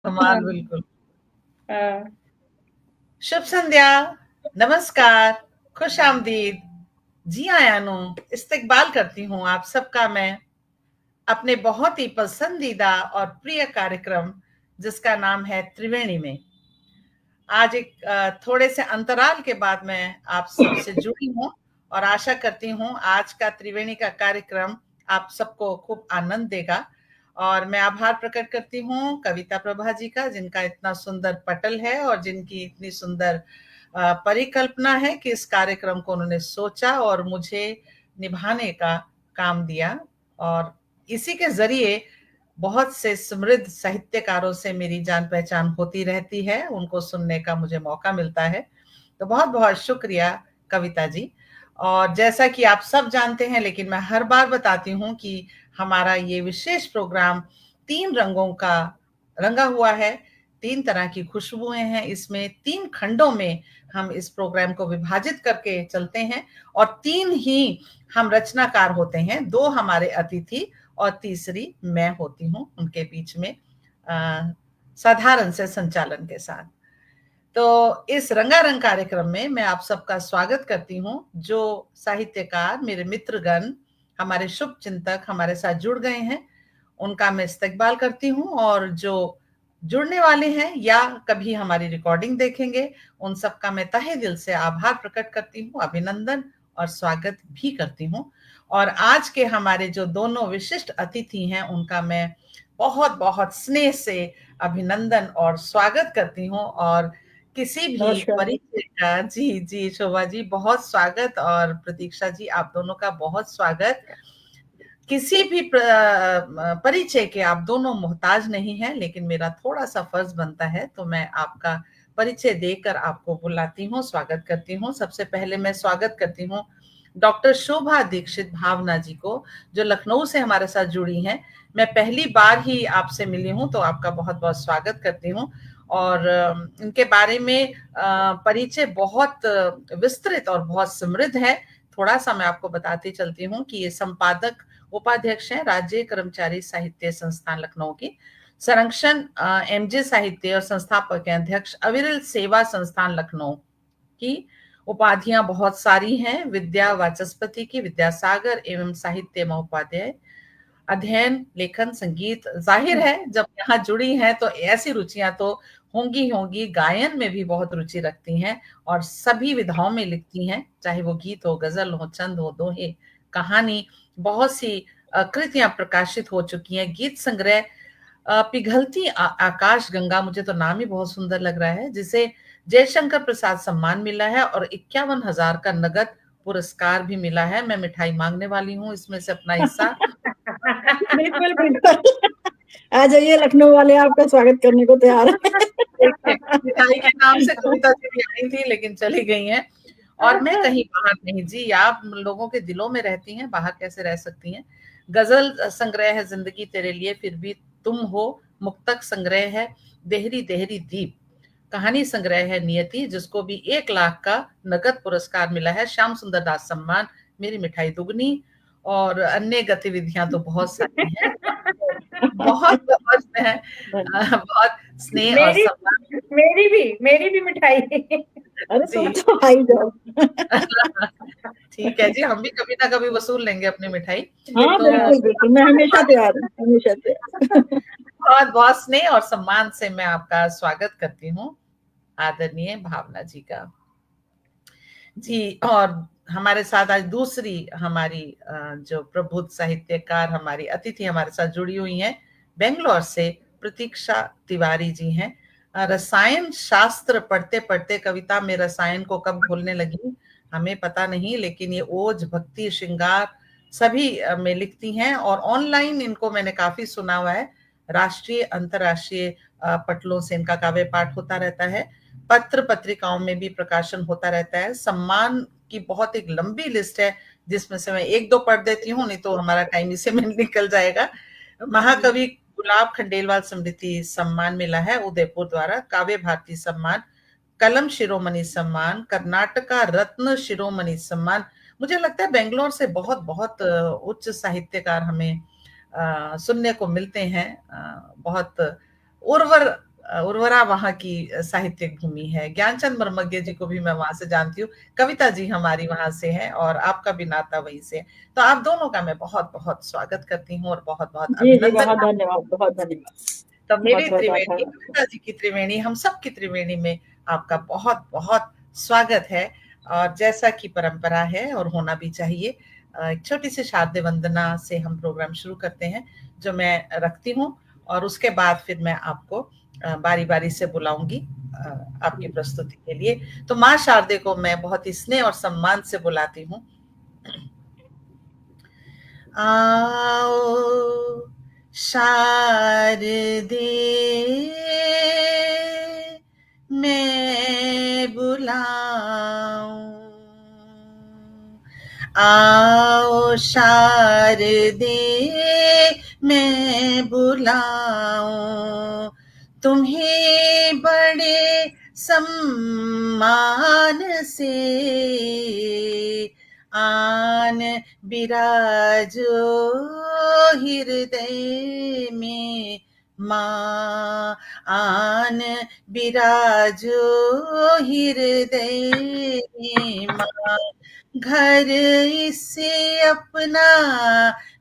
समान बिल्कुल। हाँ। शुभ संध्या, नमस्कार, खुश आमदीद, जी आयानो, इस्तकबाल करती हूँ आप सबका मैं अपने बहुत ही पसंदीदा और प्रिय कार्यक्रम जिसका नाम है त्रिवेणी में। आज एक थोड़े से अंतराल के बाद मैं आप सबसे जुड़ी हूँ और आशा करती हूँ आज का त्रिवेणी का कार्यक्रम आप सबको खूब आनंद देगा। और मैं आभार प्रकट करती हूँ कविता प्रभा जी का, जिनका इतना सुंदर पटल है और जिनकी इतनी सुंदर परिकल्पना है कि इस कार्यक्रम को उन्होंने सोचा और मुझे निभाने का काम दिया। और इसी के जरिए बहुत से समृद्ध साहित्यकारों से मेरी जान पहचान होती रहती है, उनको सुनने का मुझे मौका मिलता है। तो बहुत बहुत शुक्रिया कविता जी। और जैसा कि आप सब जानते हैं, लेकिन मैं हर बार बताती हूँ कि हमारा ये विशेष प्रोग्राम 3 रंगों का रंगा हुआ है, 3 तरह की खुशबुएं हैं इसमें, 3 खंडों में हम इस प्रोग्राम को विभाजित करके चलते हैं और 3 ही हम रचनाकार होते हैं, 2 हमारे अतिथि और तीसरी मैं होती हूँ उनके बीच में साधारण से संचालन के साथ। तो इस रंगारंग कार्यक्रम में मैं आप सबका स्वागत करती हूँ, जो साहित्यकार मेरे मित्रगण, हमारे शुभ चिंतक हमारे साथ जुड़ गए हैं, उनका मैं इस्तकबाल करती हूँ। और जो जुड़ने वाले हैं या कभी हमारी रिकॉर्डिंग देखेंगे, उन सबका मैं तहे दिल से आभार प्रकट करती हूँ, अभिनंदन और स्वागत भी करती हूँ। और आज के हमारे जो दोनों विशिष्ट अतिथि हैं, उनका मैं बहुत बहुत स्नेह से अभिनंदन और स्वागत करती हूँ। और किसी भी परिचय का, जी जी शोभा जी बहुत स्वागत, और प्रतीक्षा जी आप दोनों का बहुत स्वागत। किसी भी परिचय के आप दोनों मोहताज नहीं हैं, लेकिन मेरा थोड़ा सा फर्ज बनता है, तो मैं आपका परिचय देकर आपको बुलाती हूँ, स्वागत करती हूँ। सबसे पहले मैं स्वागत करती हूँ डॉक्टर शोभा दीक्षित भावना जी को, जो लखनऊ से हमारे साथ जुड़ी हैं। मैं पहली बार ही आपसे मिली हूँ, तो आपका बहुत बहुत स्वागत करती हूँ। और इनके बारे में परिचय बहुत विस्तृत और बहुत समृद्ध है। थोड़ा सा मैं आपको बताती चलती हूँ कि ये संपादक उपाध्यक्ष हैं राज्य कर्मचारी साहित्य संस्थान लखनऊ की, संरक्षण एमजे साहित्य और संस्थापक हैं अध्यक्ष अविरल सेवा संस्थान लखनऊ की। उपाधियां बहुत सारी हैं, विद्या वाचस्पति की, विद्यासागर एवं साहित्य महोपाध्याय, अध्ययन लेखन संगीत। जाहिर है जब यहाँ जुड़ी हैं तो ऐसी रुचियां तो होंगी होंगी, गायन में भी बहुत रुचि रखती हैं और सभी विधाओं में लिखती हैं, चाहे वो गीत हो, गजल हो, छंद हो, दोहे, कहानी। बहुत सी कृतियां प्रकाशित हो चुकी हैं। गीत संग्रह पिघलती आकाश गंगा, मुझे तो नाम ही बहुत सुंदर लग रहा है, जिसे जयशंकर प्रसाद सम्मान मिला है और 51,000 का नगद पुरस्कार भी मिला है। मैं मिठाई मांगने वाली हूँ इसमें से अपना हिस्सा। बिल्कुल बिल्कुल, आ जाइए, लखनऊ वाले आपका स्वागत करने को तैयार है। मिठाई के नाम से कविता जी भी आई थी, लेकिन चली गई हैं। और मैं कहीं बाहर नहीं जी, आप लोगों के दिलों में रहती हैं, बाहर कैसे रह सकती हैं। गजल संग्रह है जिंदगी तेरे लिए फिर भी तुम हो, मुक्तक संग्रह है देहरी देहरी दीप, कहानी संग्रह है नियति, जिसको भी 1 लाख का नगद पुरस्कार मिला है, श्याम सुंदर दास सम्मान, मेरी मिठाई दुगनी, और अन्य गतिविधियां तो बहुत सारी हैं। बहुत बहुत बहुत स्नेह और सम्मान। मेरी भी मिठाई। अरे जी तो आई जाओ। ठीक है जी, हम भी कभी ना कभी वसूल लेंगे अपनी मिठाई। हाँ तो बिल्कुल बिल्कुल, मैं हमेशा तैयार हूँ, हमेशा तैयार। बहुत बहुत स्नेह और सम्मान से मैं आपका स्वागत करती हूँ, आदरणीय भावना जी का। जी, और हमारे साथ आज दूसरी हमारी जो प्रबुद्ध साहित्यकार हमारी अतिथि हमारे साथ जुड़ी हुई हैं, बेंगलोर से प्रतीक्षा तिवारी जी हैं। रसायन शास्त्र पढ़ते पढ़ते कविता में रसायन को कब भूलने लगी हमें पता नहीं, लेकिन ये ओज, भक्ति, श्रृंगार सभी में लिखती हैं। और ऑनलाइन इनको मैंने काफी सुना हुआ है, राष्ट्रीय अंतर्राष्ट्रीय पटलों से इनका काव्य पाठ होता रहता है, पत्र पत्रिकाओं में भी प्रकाशन होता रहता है। सम्मान की बहुत एक लंबी लिस्ट है, जिसमें से मैं 1-2 पढ़ देती हूँ, नहीं तो हमारा टाइम इसी में निकल जाएगा। महाकवि गुलाब खंडेलवाल स्मृति सम्मान मिला है उदयपुर द्वारा, काव्य भारती सम्मान, कलम शिरोमणि सम्मान, कर्नाटका रत्न शिरोमणि सम्मान। मुझे लगता है बेंगलोर से बहुत बहुत उच्च साहित्यकार हमें सुनने को मिलते हैं, बहुत उर्वर उर्वरा वहाँ की साहित्यिक भूमि है। ज्ञानचंद मर्मज्ञ जी को भी मैं वहां से जानती हूँ, कविता जी हमारी वहां से है, और आपका भी नाता वहीं से है। तो आप दोनों का मैं बहुत बहुत स्वागत करती हूँ और बहुत बहुत जी जी, अभिनंदन। बहुत धन्यवाद, बहुत धन्यवाद, तो बहुत मेरी बहुत त्रिवेणी, आभार। कविता जी की त्रिवेणी, हम सब की त्रिवेणी में आपका बहुत बहुत स्वागत है। और जैसा कि परंपरा है और होना भी चाहिए, एक छोटी सी शारदीय वंदना से हम प्रोग्राम शुरू करते हैं, जो मैं रखती हूँ, और उसके बाद फिर मैं आपको बारी बारी से बुलाऊंगी आपकी प्रस्तुति के लिए। तो माँ शारदे को मैं बहुत ही स्नेह और सम्मान से बुलाती हूँ। आओ शारदे मैं बुलाऊं, आओ शारदे मैं बुलाऊं, तुम्हें बड़े सम्मान से आन बिराजो हृदय में माँ, आन बिराजो हृदय में माँ, घर इसे अपना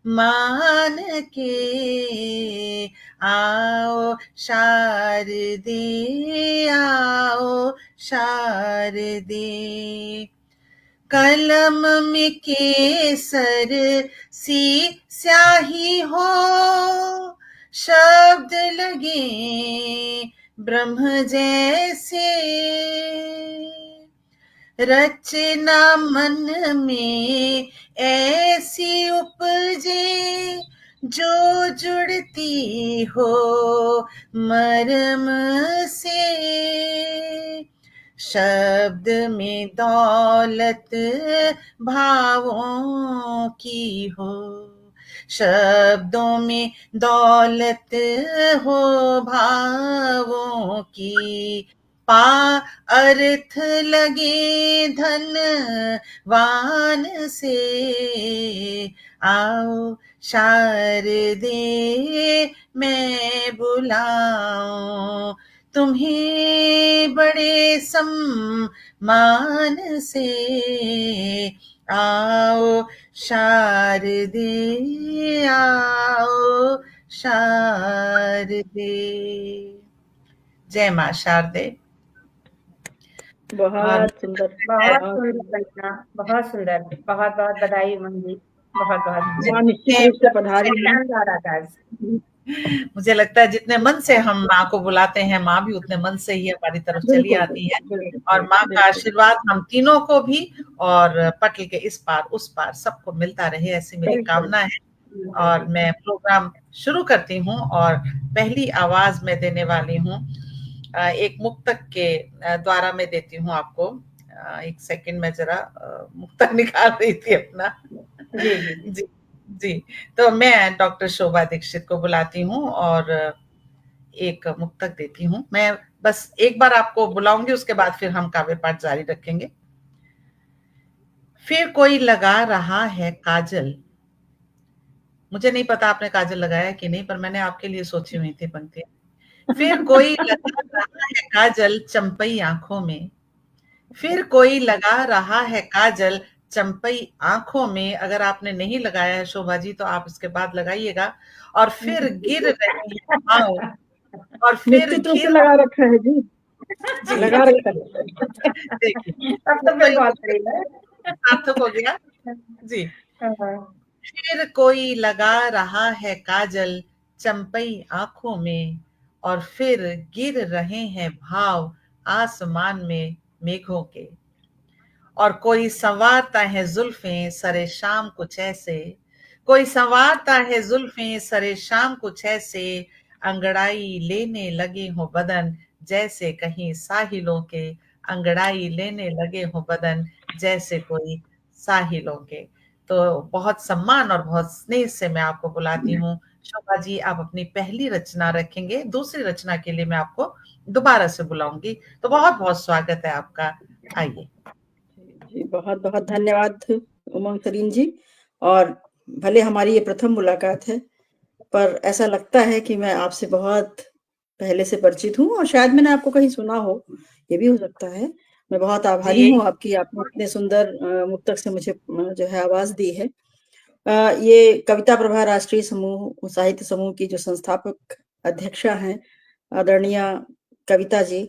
मान के आओ शारदे, आओ शारदे। कलम में केसर सी स्याही हो, शब्द लगे ब्रह्म जैसे, रचना मन में ऐसी उपजे जो जुड़ती हो मरम से, शब्द में दौलत भावों की हो, शब्दों में दौलत हो भावों की, पा अर्थ लगे धन वान से, आओ शारदे मैं बुलाऊं, तुम्हें बड़े सम्मान से, आओ शारदे, आओ शारदे। जय माँ शारदे। बहुत सुंदर, बहुत बहुत सुंदर सुंदर। रचना, बहुत सुंदर, बहुत बहुत बधाई उमंग जी, बहुत बहुत माँ निश्चित रूप से पधारी हैं। शानदार आगाज। मुझे लगता है जितने मन से हम माँ को बुलाते हैं, माँ भी उतने मन से ही हमारी तरफ चली बिल्कुल आती है। बिल्कुल और माँ का बिल्कुल। आशीर्वाद हम तीनों को भी और पटल के इस पार उस पार सबको मिलता रहे, ऐसी मेरी बिल्कुल। कामना है। और मैं प्रोग्राम शुरू करती हूँ, और पहली आवाज मैं देने वाली हूँ एक मुक्तक के द्वारा मैं देती हूँ आपको। एक सेकंड में जरा मुक्तक निकाल रही थी अपना। जी जी जी जी। तो मैं डॉक्टर शोभा दीक्षित को बुलाती हूँ और एक मुक्तक देती हूँ। मैं बस एक बार आपको बुलाऊंगी, उसके बाद फिर हम काव्य पाठ जारी रखेंगे। फिर कोई लगा रहा है काजल, मुझे नहीं पता आपने काजल लगाया कि नहीं, पर मैंने आपके लिए सोची हुई थी पंक्तियां। फिर कोई लगा रहा है काजल चंपई आंखों में, फिर कोई लगा रहा है काजल चंपई आंखों में। अगर आपने नहीं लगाया है शोभा जी, तो आप इसके बाद लगाइएगा। और फिर गिर रही है पाँव, और फिर निश्चित रूप से गिर लगा रखा है जी, जी लगा रखा है। देखिए, अब तो फिर बहुत बढ़िया सार्थक हो गया जी। है। फिर कोई लगा रहा है काजल चंपई आंखों में, और फिर गिर रहे हैं भाव आसमान में मेघों के। और कोई संवारता है जुल्फें सरे शाम कुछ ऐसे, कोई संवारता है जुल्फें सरे शाम कुछ ऐसे, अंगड़ाई लेने लगे हो बदन जैसे कहीं साहिलों के, अंगड़ाई लेने लगे हो बदन जैसे कोई साहिलों के। तो बहुत सम्मान और बहुत स्नेह से मैं आपको बुलाती हूँ। शोभा जी, आप अपनी पहली रचना रखेंगे, दूसरी रचना के लिए मैं आपको दोबारा से बुलाऊंगी। तो बहुत बहुत स्वागत है आपका, आइए। जी, बहुत बहुत धन्यवाद उमंग सरीन जी। और भले हमारी ये प्रथम मुलाकात है, पर ऐसा लगता है कि मैं आपसे बहुत पहले से परिचित हूँ और शायद मैंने आपको कहीं सुना हो, ये भी हो सकता है। मैं बहुत आभारी हूँ आपकी, आपने इतने सुंदर मुक्तक से मुझे जो है आवाज दी है। ये कविता प्रभा राष्ट्रीय समूह साहित्य समूह की जो संस्थापक अध्यक्षा हैं आदरणीय कविता जी,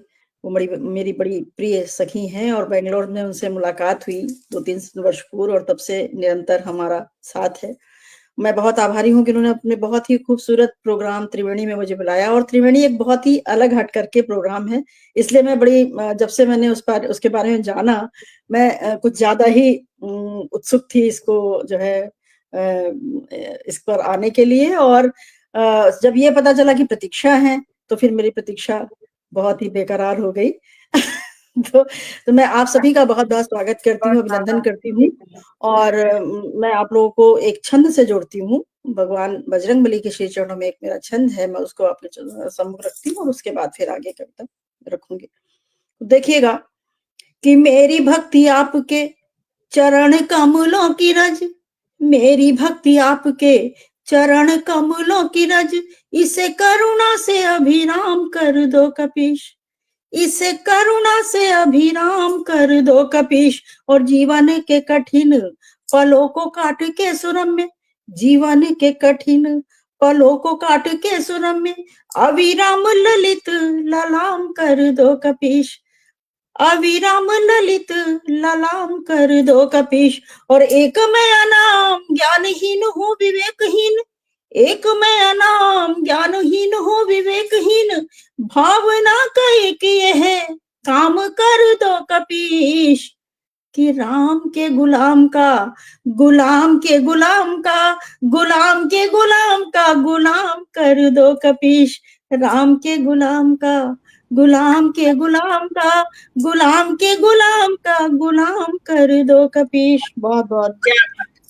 वो मेरी बड़ी प्रिय सखी हैं और बेंगलोर में उनसे मुलाकात हुई 2-3 वर्ष पूर्व और तब से निरंतर हमारा साथ है। मैं बहुत आभारी हूँ कि उन्होंने अपने बहुत ही खूबसूरत प्रोग्राम त्रिवेणी में मुझे बुलाया और त्रिवेणी एक बहुत ही अलग हट करके प्रोग्राम है, इसलिए मैं बड़ी जब से मैंने उसके बारे में जाना, मैं कुछ ज्यादा ही उत्सुक थी इसको जो है इस पर आने के लिए। और जब ये पता चला कि प्रतीक्षा है तो फिर मेरी प्रतीक्षा बहुत ही बेकरार हो गई। तो मैं आप सभी का बहुत-बहुत स्वागत करती हूँ, अभिनंदन करती हूँ और मैं आप लोगों को एक छंद से जोड़ती हूँ। भगवान बजरंगबली के श्री चरणों में एक मेरा छंद है, मैं उसको आपके सम्मुख रखती हूँ और उसके बाद फिर आगे कविता रखूंगी। देखिएगा कि मेरी भक्ति आपके चरण कमलों की रज, मेरी भक्ति आपके चरण कमलों की रज, इसे करुणा से अभिराम कर दो कपीश, इसे करुणा से अभिराम कर दो कपीश। और जीवन के कठिन पलों को काट के सुरम्य, जीवन के कठिन पलों को काट के सुरम्य, अविराम ललित ललाम कर दो कपीश, अविराम ललित ललाम कर दो कपीश। और एक मैं अनाम ज्ञानहीन हूँ विवेकहीन, एक मैं अनाम ज्ञानहीन हूँ विवेकहीन, भावना कहे किए है काम कर दो कपीश। कि राम के गुलाम का, गुलाम के गुलाम का, गुलाम के गुलाम का गुलाम कर दो कपीश, राम के गुलाम का, गुलाम के गुलाम का, गुलाम के गुलाम का गुलाम कर दो कपीश। बहुत बहुत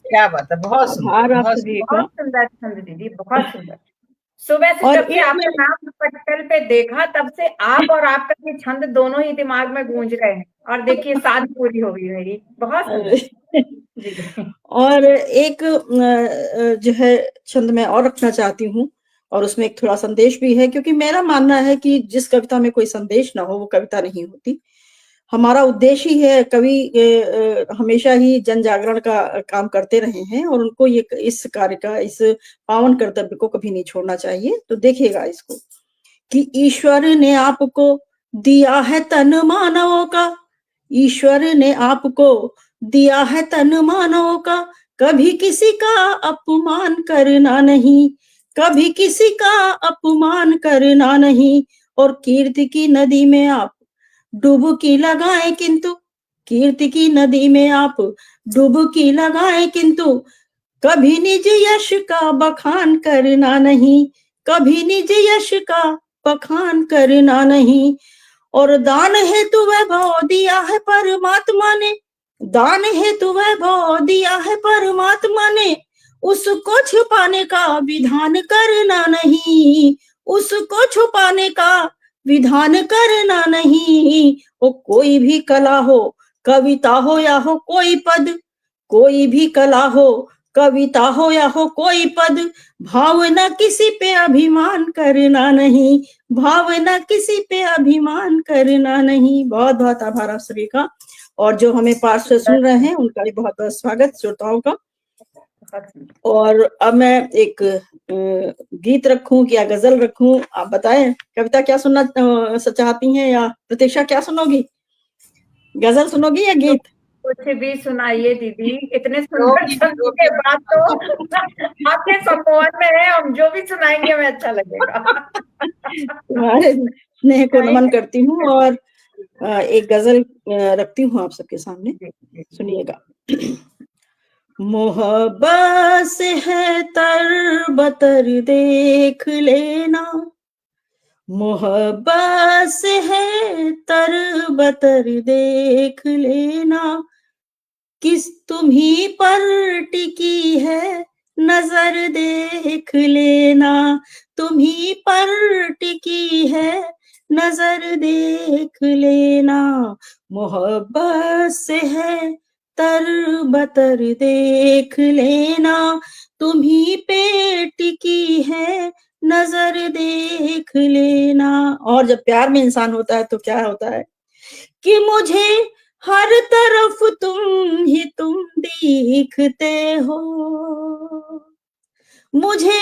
क्या बात है, बहुत आभार आप सुंदर, सभी का। बहुत सुंदर छंद दीदी, बहुत सुंदर। सुबह से और जब से एक आपका नाम पटल पे देखा तब से आप और आपका ये छंद दोनों ही दिमाग में गूंज रहे हैं और देखिए शादी पूरी हो गई मेरी, बहुत सुंदर जी। और एक जो है छंद मैं और रखना चाहती हूँ और उसमें एक थोड़ा संदेश भी है, क्योंकि मेरा मानना है कि जिस कविता में कोई संदेश ना हो वो कविता नहीं होती। हमारा उद्देश्य ही है, कवि हमेशा ही जन जागरण का काम करते रहे हैं और उनको ये इस कार्य का, इस पावन कर्तव्य को कभी नहीं छोड़ना चाहिए। तो देखिएगा इसको कि ईश्वर ने आपको दिया है तन मानवों का, ईश्वर ने आपको दिया है तन मानवों का, कभी किसी का अपमान करना नहीं, कभी किसी का अपमान करना नहीं। और कीर्ति की नदी में आप डुबकी लगाएं किंतु, कीर्ति की नदी में आप डुबकी लगाएं किंतु, कभी निज यश का बखान करना नहीं, कभी निज यश का बखान करना नहीं। और दान हेतु वैभव दिया है परमात्मा ने, दान हेतु वैभव दिया है परमात्मा ने, उसको छुपाने का विधान करना नहीं, उसको छुपाने का विधान करना नहीं। वो कोई भी कला हो, कविता हो या हो कोई पद, कोई भी कला हो, कविता हो या हो कोई पद, भावना किसी पे अभिमान करना नहीं, भावना किसी पे अभिमान करना नहीं। बहुत बहुत आभार आप सभी का और जो हमें पास से सुन रहे हैं उनका भी बहुत बहुत स्वागत, श्रोताओं का। और अब मैं एक गीत रखूं या गजल रखूं, आप बताएं कविता क्या सुनना चाहती हैं या प्रतीक्षा क्या सुनोगी, गजल सुनोगी या गीत? कुछ भी सुनाइए दीदी, इतने सुंदर छंद के बाद तो आपके सम्मान में है, हम जो भी सुनाएंगे हमें अच्छा लगेगा। तुम्हारे स्नेह को नमन करती हूँ और एक गजल रखती हूँ आप सबके सामने, सुनिएगा। मोहब्बत से है तर बतर देख लेना, मोहब्बत से है तर बतर देख लेना, किस तुम्ही पर टिकी है नजर देख लेना, तुम्ही पर टिकी है नजर देख लेना। मोहब्बत से है तर बतर देख लेना, तुम्ही पे टिकी है नजर देख लेना। और जब प्यार में इंसान होता है तो क्या होता है कि मुझे हर तरफ तुम ही तुम दिखते हो, मुझे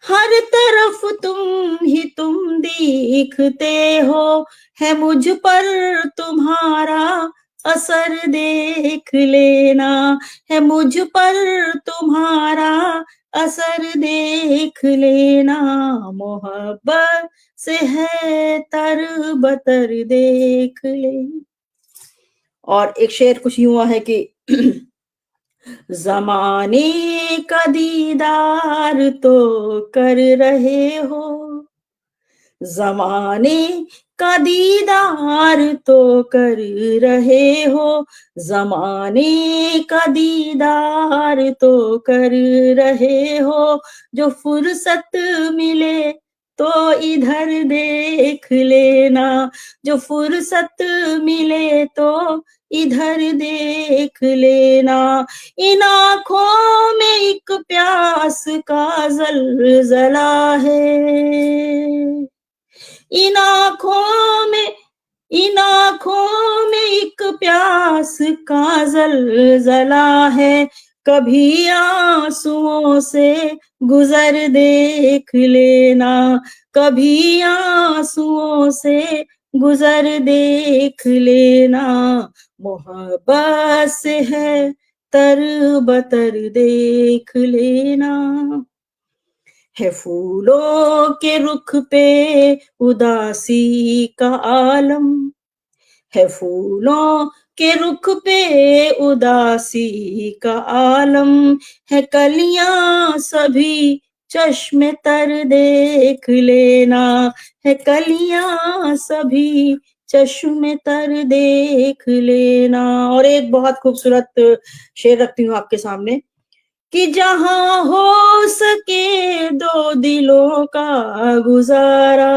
हर तरफ तुम ही तुम दिखते हो, है मुझ पर तुम्हारा असर देख लेना, है मुझ पर तुम्हारा असर देख लेना, मोहब्बत से है तर बतर देख ले। और एक शेर कुछ यूं है कि ज़माने का दीदार तो कर रहे हो, ज़माने का दीदार तो कर रहे हो, ज़माने का दीदार तो कर रहे हो, जो फुर्सत मिले तो इधर देख लेना, जो फुर्सत मिले तो इधर देख लेना, इन आँखों में एक प्यास का ज़लज़ला है, इन आँखों में एक प्यास का ज़लज़ला है, कभी आँसुओं से गुज़र देख लेना, कभी आँसुओं से गुज़र देख लेना, मोहब्बत से है तर बतर देख लेना। है फूलों के रुख पे उदासी का आलम, है फूलों के रुख पे उदासी का आलम, है कलियां सभी चश्मे तर देख लेना, है कलियां सभी चश्मे तर देख लेना। और एक बहुत खूबसूरत शेर रखती हूँ आपके सामने कि जहां हो सके दो दिलों का गुजारा,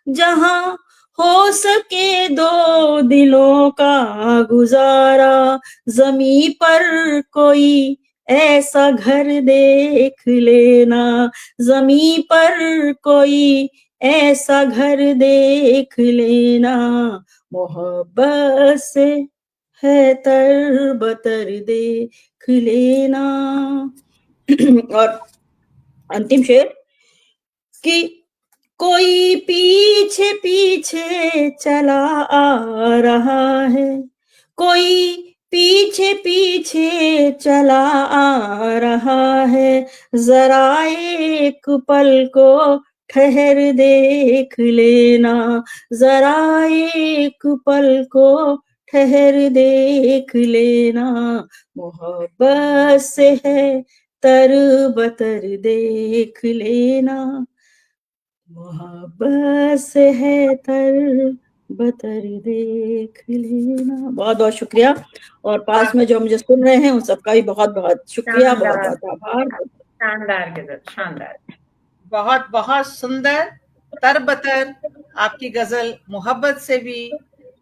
जहां हो सके दो दिलों का गुजारा, ज़मीं पर कोई ऐसा घर देख लेना, ज़मीं पर कोई ऐसा घर देख लेना, मोहब्बत से है तर बतर देख लेना। और अंतिम शेर कि कोई पीछे पीछे चला आ रहा है, कोई पीछे पीछे चला आ रहा है, जरा एक पल को ठहर देख लेना, जरा एक पल को ठहर देख लेना, मोहब्बत से है तर बतर देख लेना, मोहब्बत से है तर बतर देख लेना। बहुत बहुत शुक्रिया। और पास में जो मुझे सुन रहे हैं उन सबका भी बहुत बहुत शुक्रिया, बहुत बहुत आभार। शानदार गजल, शानदार। बहुत बहुत सुंदर, तरबतर आपकी गजल, मोहब्बत से भी,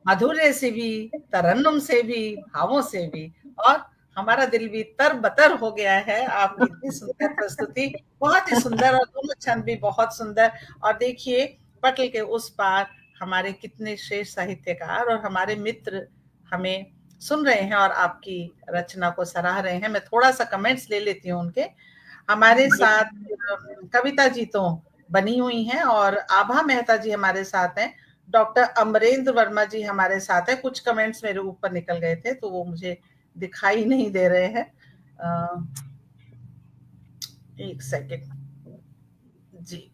माधुर्य से भी, तरन्नुम से भी, भावों से भी, और हमारा दिल भी तरबतर हो गया है आपकी इतनी सुंदर प्रस्तुति, बहुत ही सुंदर, और दोनों छंद भी बहुत सुंदर। और देखिए पटल के उस पार हमारे कितने श्रेष्ठ साहित्यकार और हमारे मित्र हमें सुन रहे हैं और आपकी रचना को सराह रहे हैं। मैं थोड़ा सा कमेंट्स ले लेती हूँ उनके। हमारे साथ कविता जी तो बनी हुई हैं और आभा मेहता जी हमारे साथ हैं, डॉक्टर अमरेंद्र वर्मा जी हमारे साथ हैं। कुछ कमेंट्स मेरे ऊपर निकल गए थे तो वो मुझे दिखाई नहीं दे रहे हैं। एक सेकेंड जी।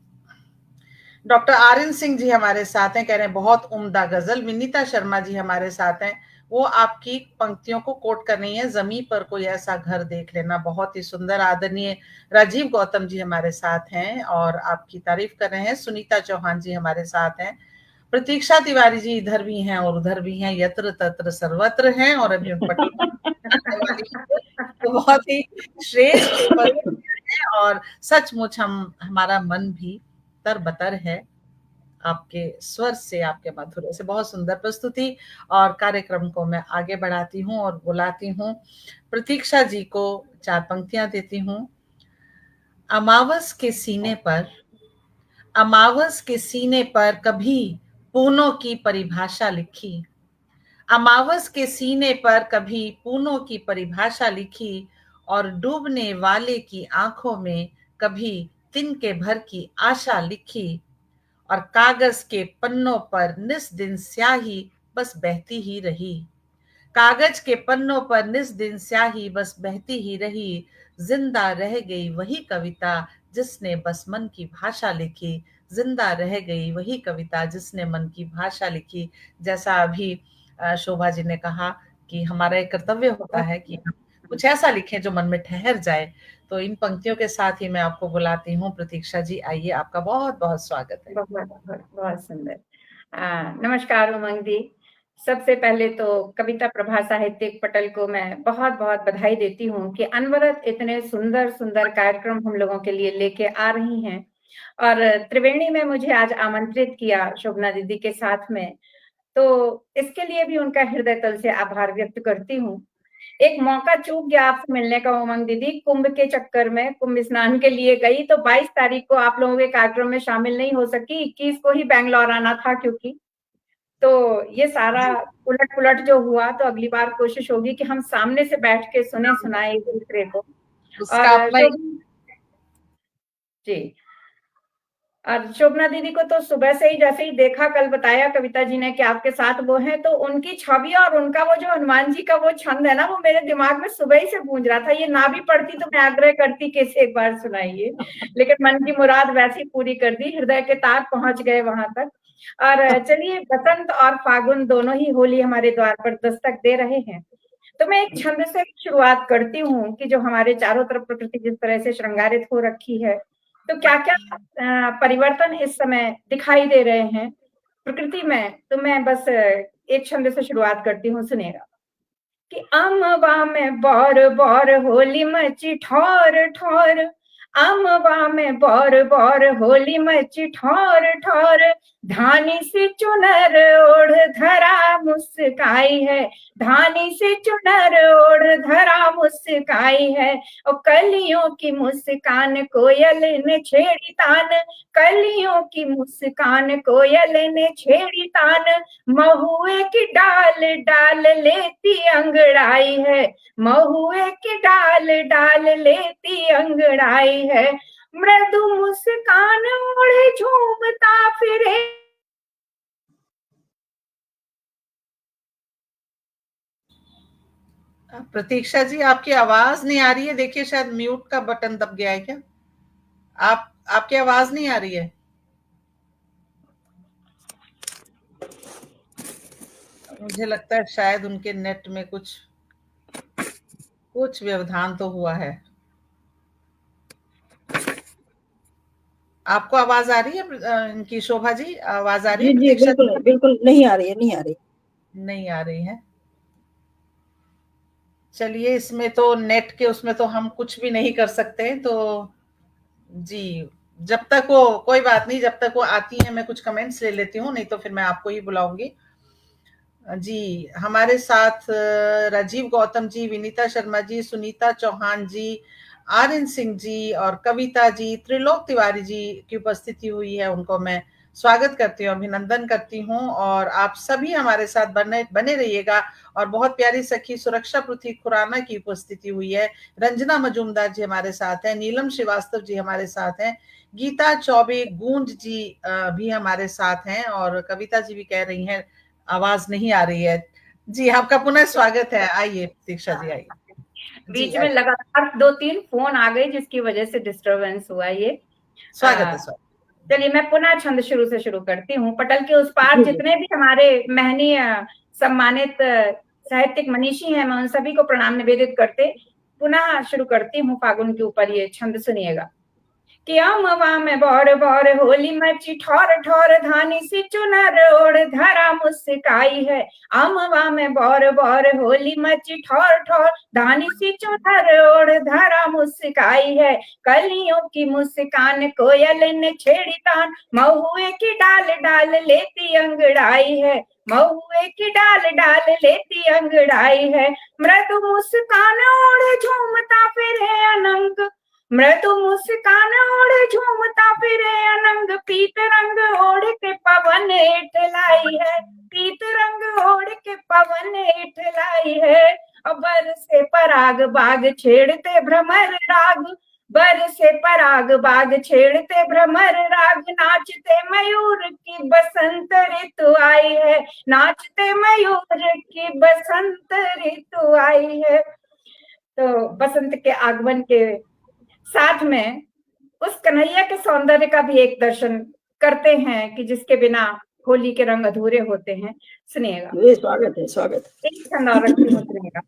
डॉक्टर आर्यन सिंह जी हमारे साथ हैं, कह रहे हैं बहुत उम्दा गजल। विनीता शर्मा जी हमारे साथ हैं, वो आपकी पंक्तियों को कोट कर रही है, जमीन पर कोई ऐसा घर देख लेना, बहुत ही सुंदर। आदरणीय राजीव गौतम जी हमारे साथ हैं और आपकी तारीफ कर रहे हैं। सुनीता चौहान जी हमारे साथ हैं। प्रतीक्षा तिवारी जी इधर भी हैं और उधर भी हैं, यत्र तत्र सर्वत्र हैं, और अभी उन पटल तो बहुत ही श्रेष्ठ है और सचमुच हमारा मन भी तरबतर है आपके स्वर से, आपके माधुर्य से। बहुत सुंदर प्रस्तुति, और कार्यक्रम को मैं आगे बढ़ाती हूँ और बुलाती हूँ प्रतीक्षा जी को, 4 पंक्तियां देती हूँ। अमावस के सीने पर, अमावस के सीने पर कभी पूनों की परिभाषा लिखी, अमावस के सीने पर कभी पूनों की परिभाषा लिखी, और डूबने वाले की आंखों में कभी तिनके भर की आशा लिखी, और कागज के पन्नों पर निस दिन स्याही बस बहती ही रही, कागज के पन्नों पर निस दिन स्याही बस बहती ही रही, जिंदा रह गई वही कविता जिसने बस मन की भाषा लिखी, जिंदा रह गई वही कविता जिसने मन की भाषा लिखी। जैसा अभी शोभा जी ने कहा कि हमारा एक कर्तव्य होता है कि हम कुछ ऐसा लिखें जो मन में ठहर जाए। तो इन पंक्तियों के साथ ही मैं आपको बुलाती हूँ प्रतीक्षा जी, आइए, आपका बहुत बहुत स्वागत है। बहुत सुंदर। नमस्कार उमंग दी। सबसे पहले तो कविता प्रभा साहित्यिक पटल को मैं बहुत बहुत बधाई देती हूँ कि अनवरत इतने सुंदर सुंदर कार्यक्रम हम लोगों के लिए लेके आ रही हैं, और त्रिवेणी में मुझे आज आमंत्रित किया शोभना दीदी के साथ में, तो इसके लिए भी उनका हृदय तल से आभार व्यक्त करती हूँ। एक मौका चूक गया आपसे मिलने का उमंग दीदी, कुंभ के चक्कर में कुंभ स्नान के लिए गई तो 22 तारीख को आप लोगों के कार्यक्रम में शामिल नहीं हो सकी, 21 को ही बैंगलोर आना था क्योंकि, तो ये सारा उलट पुलट जो हुआ, तो अगली बार कोशिश होगी कि हम सामने से बैठ के सुने सुनाए एक दूसरे को। उसका अपना जी, और शोभना दीदी को तो सुबह से ही जैसे ही देखा, कल बताया कविता जी ने कि आपके साथ वो हैं, तो उनकी छवि और उनका वो जो हनुमान जी का वो छंद है ना, वो मेरे दिमाग में सुबह ही से गूंज रहा था। ये ना भी पढ़ती तो मैं आग्रह करती कि इसे एक बार सुनाइए, लेकिन मन की मुराद वैसे ही पूरी कर दी, हृदय के तार पहुंच गए वहां तक। और चलिए, बसंत और फागुन दोनों ही होली हमारे द्वार पर दस्तक दे रहे हैं, तो मैं एक छंद से शुरुआत करती हूँ कि जो हमारे चारों तरफ प्रकृति जिस तरह से श्रृंगारित हो रखी है, तो क्या क्या परिवर्तन इस समय दिखाई दे रहे हैं प्रकृति में, तो मैं बस एक छंद से शुरुआत करती हूँ, सुनेगा कि अमवा में बौर बौर होली मची ठोर ठोर, अमवा में बौर बौर होली मची ठोर ठोर, धानी से चुनर ओढ़ धरा मुस्काई है, धानी से चुनर ओढ़ धरा मुस्काई है, और कलियों की मुस्कान कोयल ने छेड़ी तान, कलियों की मुस्कान कोयल ने छेड़ी तान, महुए की डाल डाल लेती अंगड़ाई है, महुए की डाल डाल लेती अंगड़ाई है, मृदु मुस्कान ओढ़े झूमता फिरे। प्रतीक्षा जी, आपकी आवाज नहीं आ रही है, देखिए शायद म्यूट का बटन दब गया है क्या? आपकी आवाज नहीं आ रही है। मुझे लगता है शायद उनके नेट में कुछ व्यवधान तो हुआ है। आपको आवाज आ रही है इनकी? शोभा जी, आवाज आ रही है? जी बिल्कुल बिल्कुल नहीं आ रही है, नहीं आ रही है। चलिए, इसमें तो नेट के उसमें तो हम कुछ भी नहीं कर सकते, तो जी, जब तक वो, कोई बात नहीं, जब तक वो आती है मैं कुछ कमेंट्स ले लेती हूँ, नहीं तो फिर मैं आपको ही बुलाऊंगी। जी, हमारे साथ राजीव गौतम जी, विनीता शर्मा जी, सुनीता चौहान जी, आर्यन सिंह जी और कविता जी, त्रिलोक तिवारी जी की उपस्थिति हुई है, उनको मैं स्वागत करती हूँ, अभिनंदन करती हूँ, और आप सभी हमारे साथ बने रहिएगा। और बहुत प्यारी सखी सुरक्षा पृथ्वी खुराना की उपस्थिति हुई है, रंजना मजूमदार जी हमारे साथ हैं, नीलम श्रीवास्तव जी हमारे साथ हैं, गीता चौबे, गूंज जी भी हमारे साथ हैं, और कविता जी भी कह रही हैं आवाज नहीं आ रही है। जी, आपका पुनः स्वागत है। आइए प्रतीक्षा जी, आइए। बीच में लगातार 2-3 फोन आ गए जिसकी वजह से डिस्टरबेंस हुआ। ये स्वागत है। चलिए, मैं पुनः छंद शुरू करती हूँ। पटल के उस पार जितने भी हमारे महनीय सम्मानित साहित्यिक मनीषी हैं, मैं उन सभी को प्रणाम निवेदित करते पुनः शुरू करती हूँ फागुन के ऊपर ये छंद, सुनिएगा कि अमवा में बौर बौर होली मची ठोर ठोर, धानी सी चुनर ओढ़ धरा मुस्काई है, अमवा में बौर बौर होली मची ठोर ठोर, धानी सी चुनर ओढ़ धरा मुस्काई है, कलियों की मुस्कान कोयल ने छेड़ी तान, महुए की डाल डाल लेती अंगड़ाई है, महुए की डाल डाल लेती अंगड़ाई है, मृदु मुस्कान ओढ़ झूमता फिरे अनंग, मृदु मुस्कान ओढ़े झूमता फिरे अनंग, पीत रंग ओढ़ के पवन इठलाई है, पीत रंग ओढ़ के पवन इठलाई है। बर से पराग बाग छेड़ते भ्रमर राग, बर से पराग बाग छेड़ते भ्रमर राग, नाचते मयूर की बसंत ऋतु आई है, नाचते मयूर की बसंत ऋतु आई है। तो बसंत के आगमन के साथ में उस कन्हैया के सौंदर्य का भी एक दर्शन करते हैं कि जिसके बिना होली के रंग अधूरे होते हैं। सुनिएगा, स्वागत है, स्वागत है। एक छंद और रखती हूँ, सुनिएगा।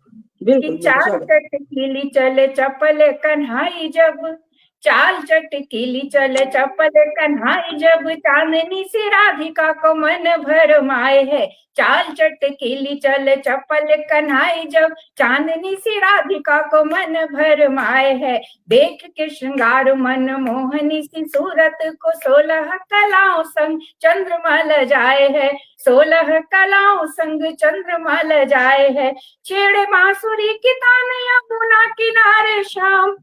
कि चाल चटकीली चले चपल कन्हाई जब, चाल चटकीली चले चपल कन्हाई जब, चांदनी सी राधिका को मन भरमाए है, चाल चटकीली चले चपल कन्हाई जब, चांदनी सी राधिका को मन भरमाए है। देख के श्रृंगार मन मोहनी सी सूरत को, 16 कलाओं संग चंद्रमा लजाए है, 16 कलाओं संग चंद्रमा लजाए है। छेड़े बांसुरी की तान यमुना किनारे शाम,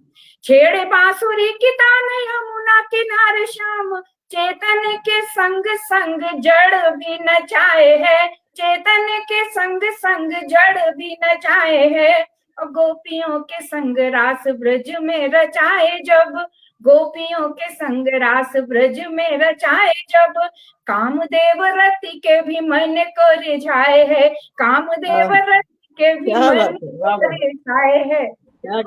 छेड़े बांसुरी की तान यमुना किनारे शाम, चेतन के संग संग जड़ भी नचाए है, चेतन के संग संग जड़ भी नचाए है। गोपियों के संग रास ब्रज में रचाए जब, गोपियों के संग रास ब्रज में रचाए जब, कामदेव रति के भी मन को रिझाए है, कामदेव रति के भी मन को रिझाए है। क्या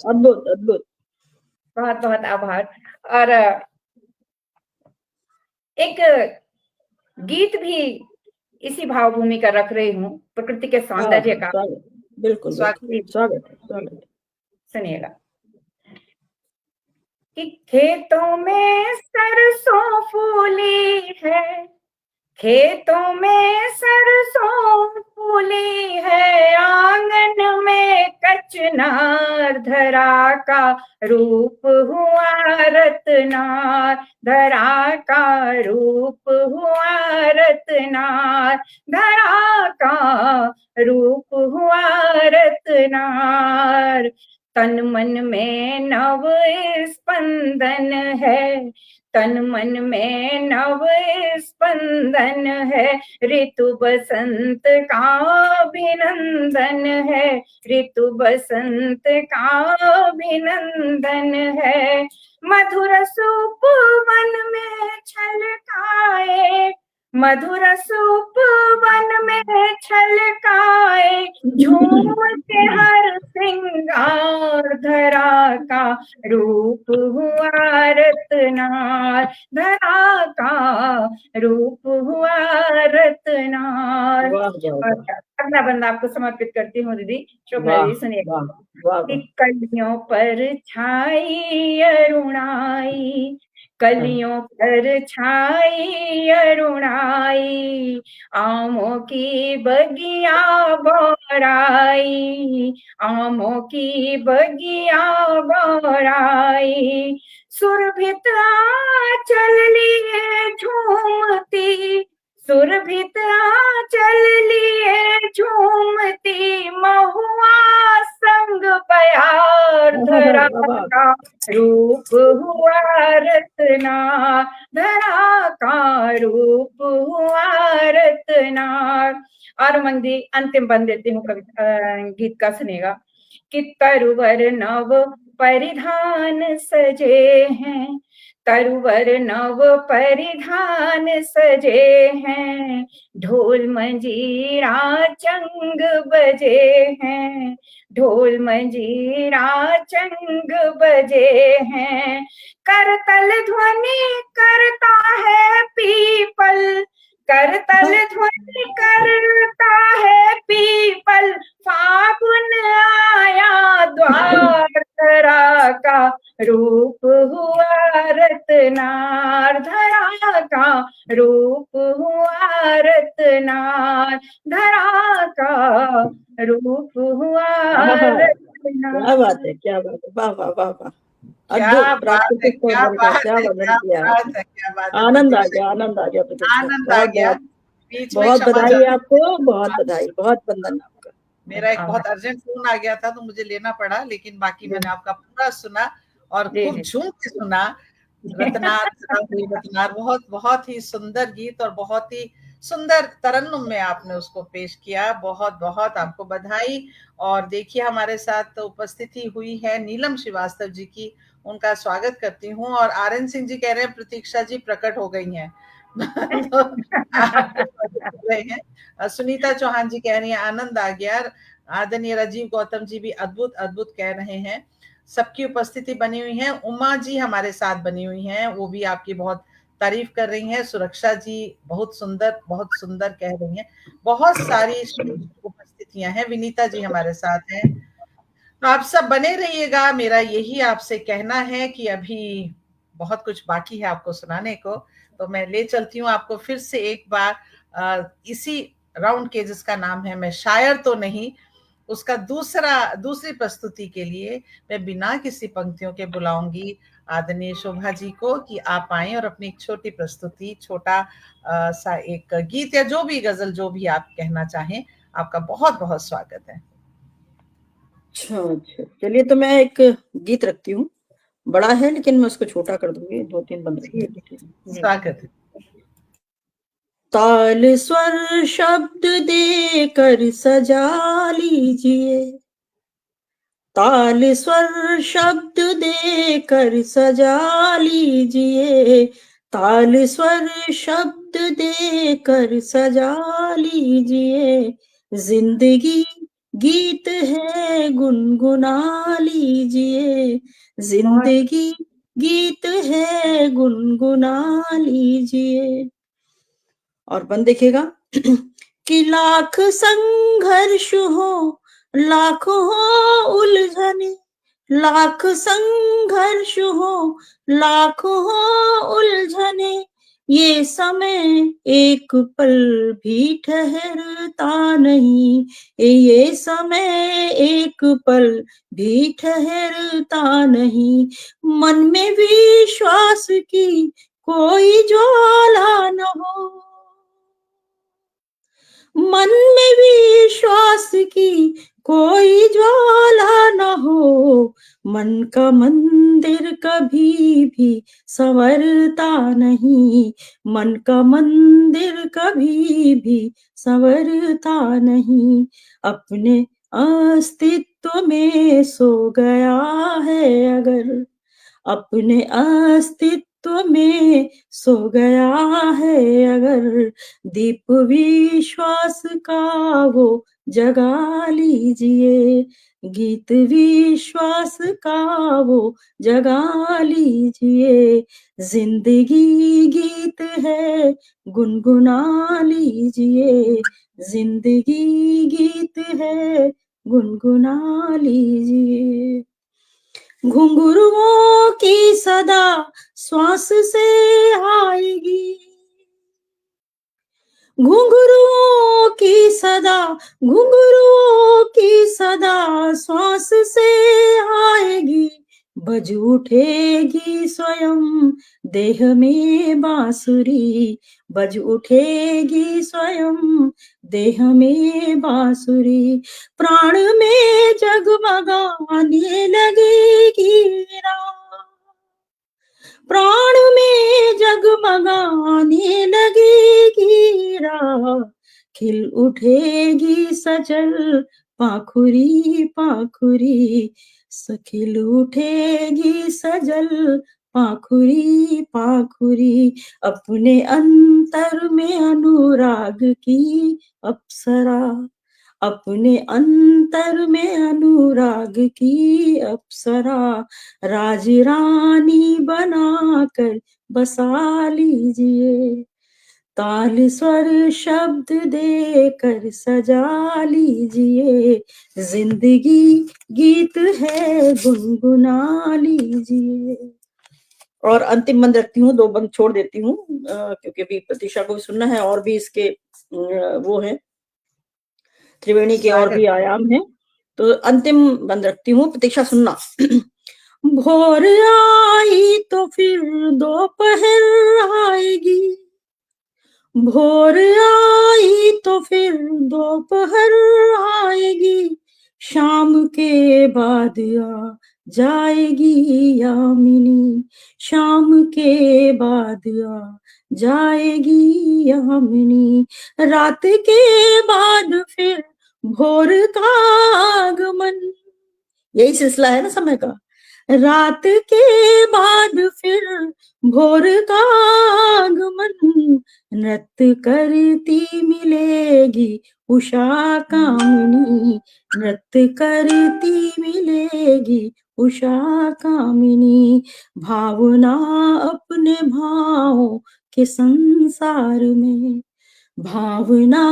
अद्भुत अद्भुत, बहुत बहुत आभार। और एक गीत भी इसी भावभूमि का रख रही हूँ, प्रकृति के सौंदर्य का। बिल्कुल स्वागत है। सुनिएगा। कि खेतों में सरसों फूली है, खेतों में सरसों फूली है, आंगन में कचनार, धरा का रूप हुआ रत्नार, धरा का रूप हुआ रत्नार, धरा का रूप हुआ रत्नार। तन मन में नव स्पंदन है, तन मन में नव स्पंदन है, ऋतु बसंत का अभिनंदन है, ऋतु बसंत का अभिनंदन है। मधुर सूप वन में छलकाए, मधुर सूप वन में छलकाए, झूम के हर श्रृंगार, धरा का रूप हुआ रत्नार, धरा का रूप हुआ रत्नार। अगला बंदा आपको समर्पित करती हूँ दीदी शोभना जी, सुनिएगा। कलियों पर छाई अरुणाई, कलियों पर छाई अरुणाई, आमों की बगिया बौराई, आमों की बगिया बौराई, सुरभित आंचल लिए झूमती, सुरभित आंचल लिए झूमती, महुआ संग बयार, धरा का रूप हुआ रत्नार, धरा का रूप हुआ रत्नार। और मंदी अंतिम बन देती हूँ गीत का, सुनेगा। कि तरुवर नव परिधान सजे हैं, तरुवर नव परिधान सजे हैं, ढोल मंजीरा चंग बजे हैं, ढोल मंजीरा चंग बजे हैं। करतल ध्वनि करता है पीपल, करतल ध्वनि करता है पीपल, फागुन आया द्वार, धरा का रूप हुआ रत्नार, धरा का रूप हुआ रत्नार, धरा का रूप हुआ रत्नार। क्या बात है, क्या बात है, वाह वाह वाह वाह, आनंद आ गया, आनंद आ गया, आनंद आ गया। बहुत बधाई आपको, बहुत बधाई, बहुत वंदन आपका। मेरा एक बहुत अर्जेंट फोन आ गया था तो मुझे लेना पड़ा, लेकिन बाकी मैंने आपका पूरा सुना और खूब झूम के सुना। रत्नार रत्नार, बहुत बहुत ही सुंदर गीत और बहुत ही सुंदर तरन्नुम में आपने उसको पेश किया। बहुत बहुत आपको बधाई। और देखिए हमारे साथ उपस्थिति हुई है नीलम श्रीवास्तव जी की, उनका स्वागत करती हूँ। और आरएन सिंह जी कह रहे हैं प्रतीक्षा जी प्रकट हो गई हैं। तो रहे हैं। सुनीता चौहान जी कह रही हैं आनंद आ गया। आदरणीय राजीव गौतम जी भी अद्भुत अद्भुत कह रहे हैं। सबकी उपस्थिति बनी हुई है। उमा जी हमारे साथ बनी हुई हैं, वो भी आपकी बहुत तारीफ कर रही हैं। सुरक्षा जी बहुत सुंदर कह रही हैं। बहुत सारी उपस्थितियां हैं। विनीता जी हमारे साथ हैं। तो आप सब बने रहिएगा। मेरा यही आपसे कहना है कि अभी बहुत कुछ बाकी है आपको सुनाने को, तो मैं ले चलती हूँ आपको फिर से एक बार इसी राउंड के जिसका नाम है मैं शायर तो नहीं, उसका दूसरी प्रस्तुति के लिए मैं बिना किसी पंक्तियों के बुलाऊंगी आदरणीय शोभा जी को कि आप आए और अपनी एक छोटी प्रस्तुति, छोटा सा एक गीत या जो भी गजल जो भी आप कहना चाहें, आपका बहुत बहुत स्वागत है। अच्छा, चलिए तो मैं एक गीत रखती हूँ, बड़ा है लेकिन मैं उसको छोटा कर दूंगी, 2-3 बंद रखूंगी। स्वागत है। ताल स्वर शब्द देकर सजा लीजिए, ताल स्वर शब्द देकर सजा लीजिए, ताल स्वर शब्द देकर सजा लीजिए, जिंदगी गीत है गुनगुना लीजिए, जिंदगी गीत है गुनगुना लीजिए। और बंद देखिएगा कि लाख संघर्ष हो, लाख हो उलझने, लाख संघर्ष हो, लाख हो उलझने, ये समय एक पल भी ठहरता नहीं, ये समय एक पल भी ठहरता नहीं, मन में विश्वास की कोई ज्वाला न हो, मन में विश्वास की कोई ज्वाला न हो, मन का मंदिर कभी भी संवरता नहीं, मन का मंदिर कभी भी संवरता नहीं, अपने अस्तित्व में सो गया है अगर, अपने अस्तित्व में सो गया है अगर, दीप विश्वास का वो जगा लीजिए, गीत विश्वास का वो जगा लीजिए, जिंदगी गीत है गुनगुना लीजिए, जिंदगी गीत है गुनगुना लीजिए। घुंघरुओं की सदा श्वास से आएगी, घुंघरुओं की सदा, घुंघरुओं की सदा श्वास से आएगी, बज उठेगी स्वयं देह में बांसुरी, बज उठेगी स्वयं देह में बांसुरी, प्राण में जगमगाने लगेगी रात, प्राण में जगमगाने लगेगी रात, खिल उठेगी सजल पाखुरी पाखुरी, खिल उठेगी सजल पाखुरी पाखुरी, अपने अंतर में अनुराग की अप्सरा, अपने अंतर में अनुराग की अप्सरा, राज रानी बनाकर बसा लीजिए, ताल स्वर शब्द देकर सजा लीजिए, जिंदगी गीत है गुनगुना लीजिए। और अंतिम बंद रखती हूँ, 2 बंद छोड़ देती हूँ क्योंकि अभी प्रतीक्षा को भी सुनना है और भी इसके वो है त्रिवेणी के और भी आयाम हैं, तो अंतिम बंद रखती हूँ, प्रतीक्षा सुनना। भोर आई तो फिर दोपहर आएगी, भोर आई तो फिर दोपहर आएगी, शाम के बाद आ जाएगी यामिनी, शाम के बाद आ जाएगी यामिनी, रात के बाद फिर भोर का आगमन। यही सिलसिला है ना समय का। रात के बाद फिर भोर का आगमन, नृत्य करती मिलेगी उषा कामिनी, नृत्य करती मिलेगी उषा कामिनी, भावना अपने भावों के संसार में, भावना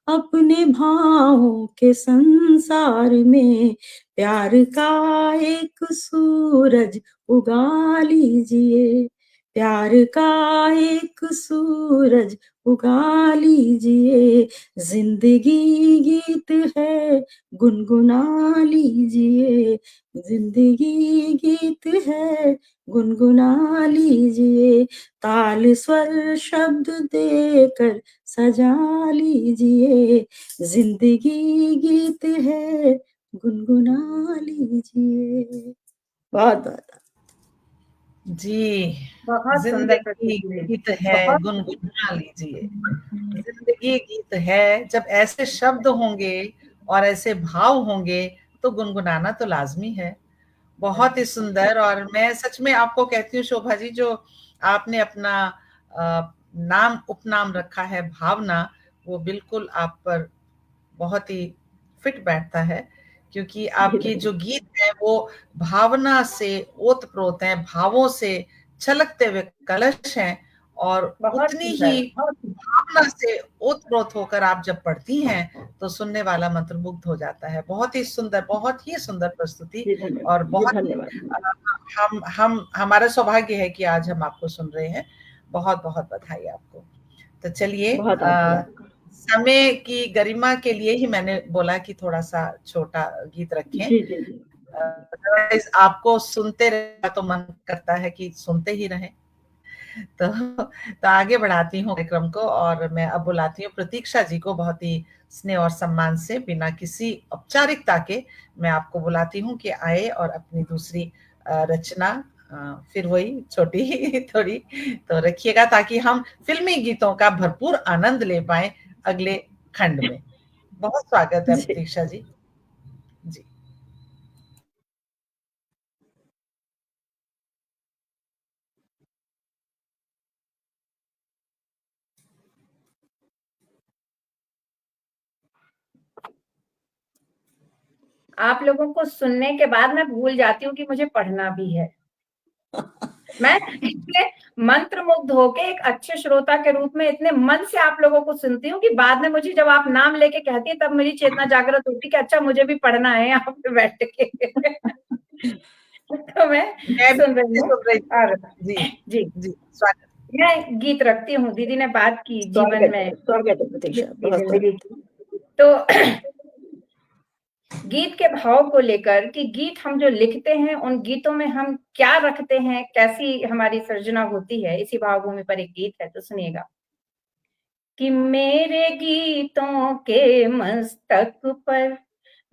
अपने भावों के संसार में, प्यार का एक सूरज उगा लीजिए, प्यार का एक सूरज उगा लीजिए, जिंदगी गीत है गुनगुना लीजिए, जिंदगी गीत है गुनगुना लीजिए, ताल स्वर शब्द देकर सजा लीजिए, जिंदगी गीत है गुनगुना लीजिए। बहुत बहुत जी, बहुत सुंदर जिंदगी प्रस्तुति, गीत है गुनगुना लीजिए। जिंदगी गीत है, जब ऐसे शब्द होंगे और ऐसे भाव होंगे तो गुनगुनाना तो लाजमी है। बहुत ही सुंदर। और मैं सच में आपको कहती हूँ शोभा जी, जो आपने अपना नाम उपनाम रखा है भावना, वो बिल्कुल आप पर बहुत ही फिट बैठता है, क्योंकि आपके जो गीत हैं वो भावना से ओतप्रोत हैं, भावों से छलकते हुए कलश हैं, और बहुत उतनी सुंदर, ही भावना से ओतप्रोत होकर आप जब पढ़ती हैं तो सुनने वाला मंत्रमुग्ध हो जाता है। बहुत ही सुंदर प्रस्तुति। और बहुत हम हमारा सौभाग्य है कि आज हम आपको सुन रहे हैं। बहुत बहुत बधाई आपको। तो चलिए, समय की गरिमा के लिए ही मैंने बोला कि थोड़ा सा छोटा गीत रखें। जी जी जी। आपको सुनते रहे तो मन करता है कि सुनते ही रहें। तो आगे बढ़ाती हूँ कार्यक्रम को, और मैं अब बुलाती हूँ प्रतीक्षा जी को। बहुत ही स्नेह और सम्मान से, बिना किसी औपचारिकता के, मैं आपको बुलाती हूँ कि आए और अपनी दूसरी रचना, फिर वही छोटी थोड़ी तो रखिएगा, ताकि हम फिल्मी गीतों का भरपूर आनंद ले पाए अगले खंड में। बहुत स्वागत है प्रतीक्षा जी। जी, आप लोगों को सुनने के बाद मैं भूल जाती हूँ कि मुझे पढ़ना भी है। मैं इतने मंत्रमुग्ध होके एक अच्छे श्रोता के रूप में इतने मन से आप लोगों को सुनती हूँ कि बाद में मुझे जब आप नाम लेके कहती है तब मेरी चेतना जागृत होती है कि अच्छा मुझे भी पढ़ना है यहाँ पे बैठ के। तो मैं सुन रही हूँ। और जी जी जी, स्वागत। मैं गीत रखती हूँ। दीदी ने बात की जीवन में स्वागत है प्रतीक्षा, जिंदगी की, तो गीत के भाव को लेकर कि गीत हम जो लिखते हैं उन गीतों में हम क्या रखते हैं, कैसी हमारी सर्जना होती है, इसी भावभूमि पर एक गीत है, तो सुनिएगा। कि मेरे गीतों के मस्तक पर,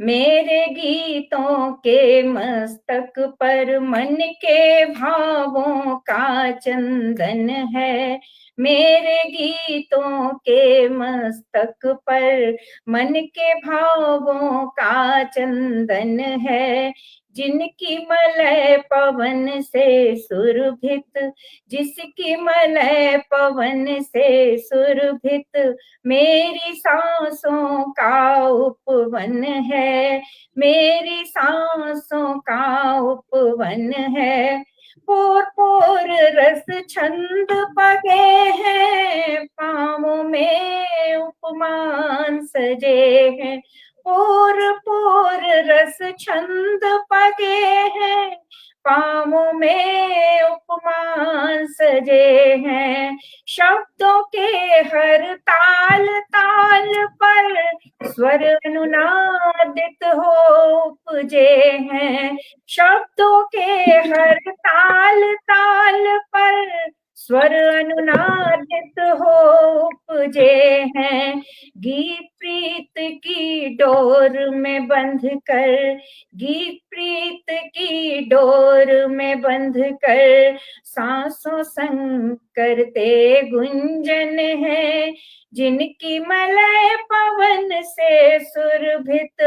मेरे गीतों के मस्तक पर मन के भावों का चंदन है, मेरे गीतों के मस्तक पर मन के भावों का चंदन है, जिनकी मलय पवन से सुरभित, जिसकी मलय पवन से सुरभित मेरी सांसों का उपवन है, मेरी सांसों का उपवन है। पोर पोर रस छंद पगे हैं, पाँवों में उपमान सजे हैं, पोर पोर रस छंद पगे हैं, पाँवों में उपमान सजे हैं। शब्दों के हर ताल ताल पर स्वर अनुनादित हो उपजे हैं, शब्दों के हर ताल ताल पर स्वर अनुनादित हो तुझे हैं। गीत प्रीत की डोर में बंध कर, गीत प्रीत की डोर में बंध कर, सांसों संग करते गुंजन है। जिनकी मलय पवन से सुरभित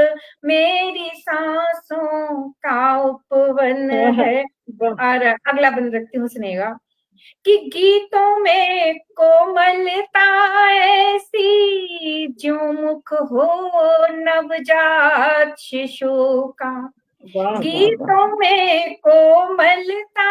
मेरी सांसों का उपवन है। और अगला बंद रखती हूँ, सुनेगा कि गीतों में कोमलता ऐसी जो मुख हो नवजात शिशु का। गीतों में कोमलता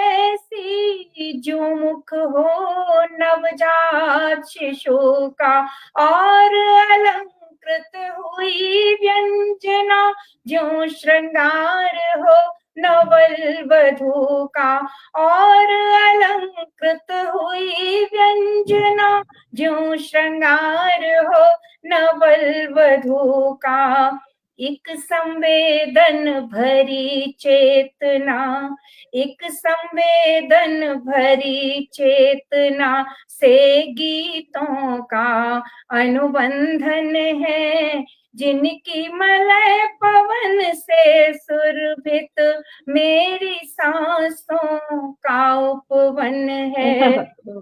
ऐसी जो मुख हो नवजात शिशु का, और अलंकृत हुई व्यंजना जो श्रृंगार हो नवल वधू का, और अलंकृत हुई व्यंजना जो श्रृंगार हो नवल वधू का। एक संवेदन भरी चेतना, एक संवेदन भरी चेतना से गीतों का अनुबंधन है। जिनकी मलय पवन से सुरभित मेरी सांसों का उपवन है।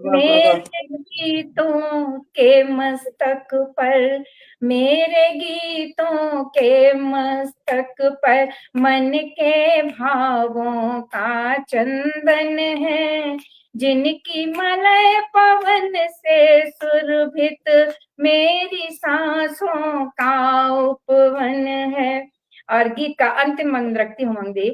मेरे गीतों के मस्तक पर, मेरे गीतों के मस्तक पर मन के भावों का चंदन है। जिनकी मलय पवन से सुरभित मेरी सांसों का उपवन है। और गीत का अंतिम मंद रखती हूँ मंदी,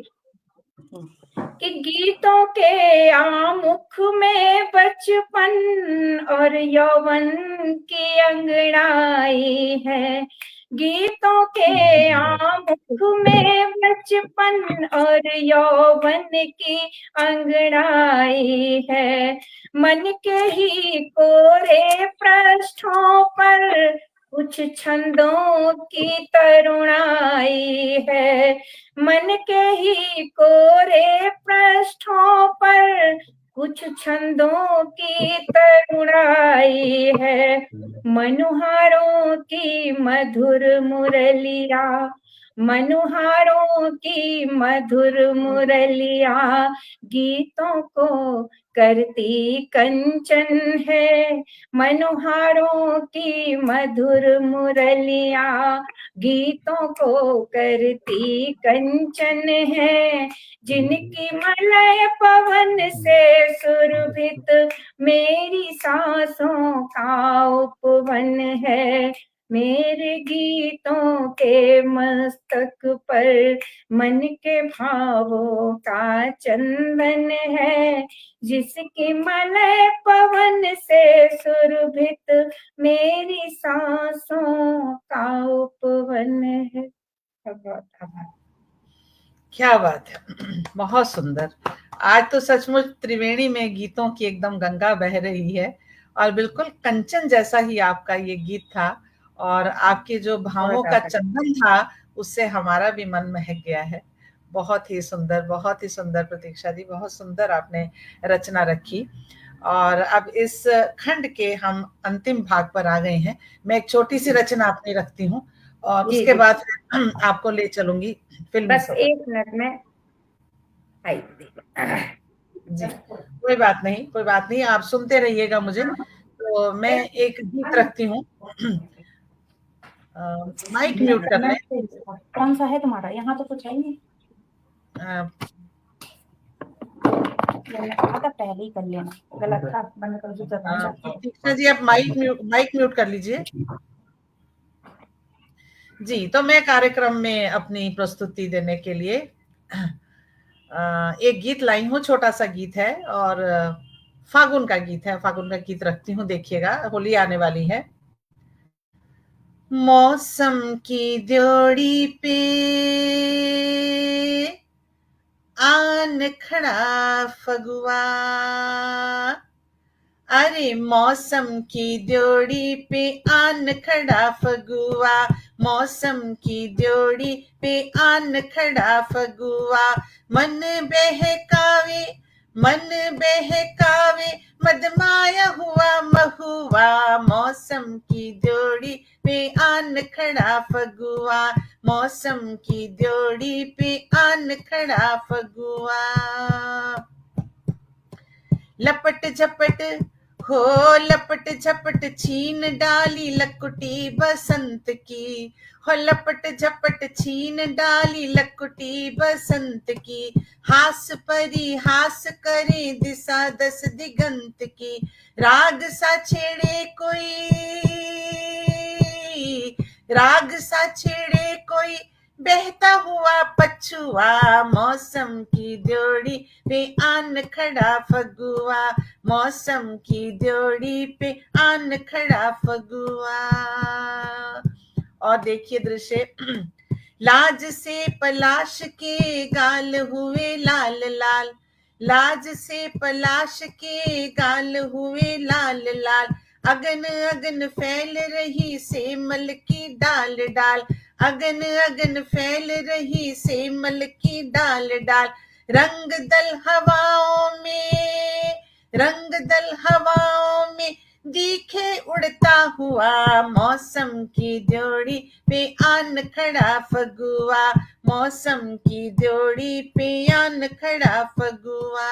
कि गीतों के आमुख में बचपन और यौवन की अंगड़ाई है। गीतों के आमुख में बचपन और यौवन की अंगड़ाई है। मन के ही कोरे पृष्ठों पर कुछ छंदों की तरुणाई है। मन के ही कोरे पृष्ठों पर कुछ छंदों की तरुणाई है। मनुहारों की मधुर मुरलिया, मनुहारों की मधुर मुरलिया गीतों को करती कंचन है। मनुहारों की मधुर मुरलिया गीतों को करती कंचन है। जिनकी मलय पवन से सुरभित मेरी सांसों का उपवन है। मेरे गीतों के मस्तक पर मन के भावों का चंदन है। जिसकी मलय पवन से सुरभित मेरी सांसों का उपवन है। बहुत आभार। क्या बात है, बहुत सुंदर। आज तो सचमुच त्रिवेणी में गीतों की एकदम गंगा बह रही है, और बिल्कुल कंचन जैसा ही आपका ये गीत था, और आपके जो भावों का चंदन था उससे हमारा भी मन महक गया है। बहुत ही सुंदर, बहुत ही सुंदर प्रतीक्षा जी, बहुत सुंदर आपने रचना रखी। और अब इस खंड के हम अंतिम भाग पर आ गए हैं। मैं एक छोटी सी रचना अपनी रखती हूँ, और उसके बाद आपको ले चलूंगी फिल्म। बस 1 मिनट में आई जी, कोई बात नहीं, कोई बात नहीं, आप सुनते रहिएगा मुझे। तो मैं एक गीत रखती हूँ। माइक म्यूट कर लें। कौन सा है तुम्हारा? यहाँ तो कुछ है ही नहीं। तो पहले ही कर लेना, गलत था, बंद कर दो। जी आप माइक म्यूट कर लीजिए। जी, तो मैं कार्यक्रम में अपनी प्रस्तुति देने के लिए एक गीत लाई हूँ। छोटा सा गीत है और फागुन का गीत है। फागुन का गीत रखती हूँ, देखिएगा, होली आने वाली है। मौसम की ड्योढ़ी पे आन खड़ा फगुआ, अरे मौसम की ड्योढ़ी पे आन खड़ा फगुआ, मौसम की ड्योढ़ी पे आन खड़ा फगुआ, मन बहकावे मन बहकावे मदमाया हुआ महुआ, मौसम की ड्योढ़ी पे आन खड़ा फगुआ, मौसम की ड्योढ़ी पे आन खड़ा फगुआ। लपट झपट हो लपट झपट छीन डाली लकुटी बसंत की, हो लपट झपट छीन डाली लकुटी बसंत की, हास परी हास करे दिशा दस दिगंत की, राग सा छेड़े कोई राग सा छेड़े कोई बहता हुआ पछुआ, मौसम की ड्योढ़ी पे आन खड़ा फगुआ, मौसम की ड्योढ़ी पे आन खड़ा फगुआ। और देखिए दृश्य, लाज से पलाश के गाल हुए लाल लाल, लाज से पलाश के गाल हुए लाल लाल, अगन अगन फैल रही सेमल की डाल डाल, अगन अगन फैल रही सेमल की डाल डाल, रंग दल हवाओं में रंग दल हवाओं में दिखे उड़ता हुआ, मौसम की ड्योढ़ी पे आन खड़ा फगुआ, मौसम की ड्योढ़ी पे आन खड़ा फगुआ।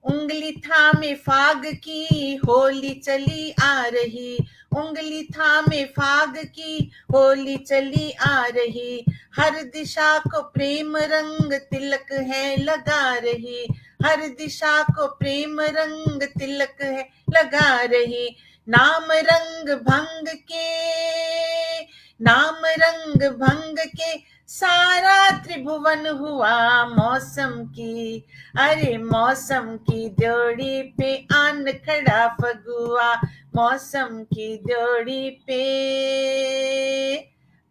उंगली थामे फाग की होली चली आ रही, उंगली थामे फाग की होली चली आ रही, हर दिशा को प्रेम रंग तिलक है लगा रही, हर दिशा को प्रेम रंग तिलक है लगा रही, नाम रंग भंग के नाम रंग भंग के सारा त्रिभुवन हुआ, मौसम की अरे मौसम की ड्योढ़ी पे आन खड़ा फगुआ, मौसम की ड्योढ़ी पे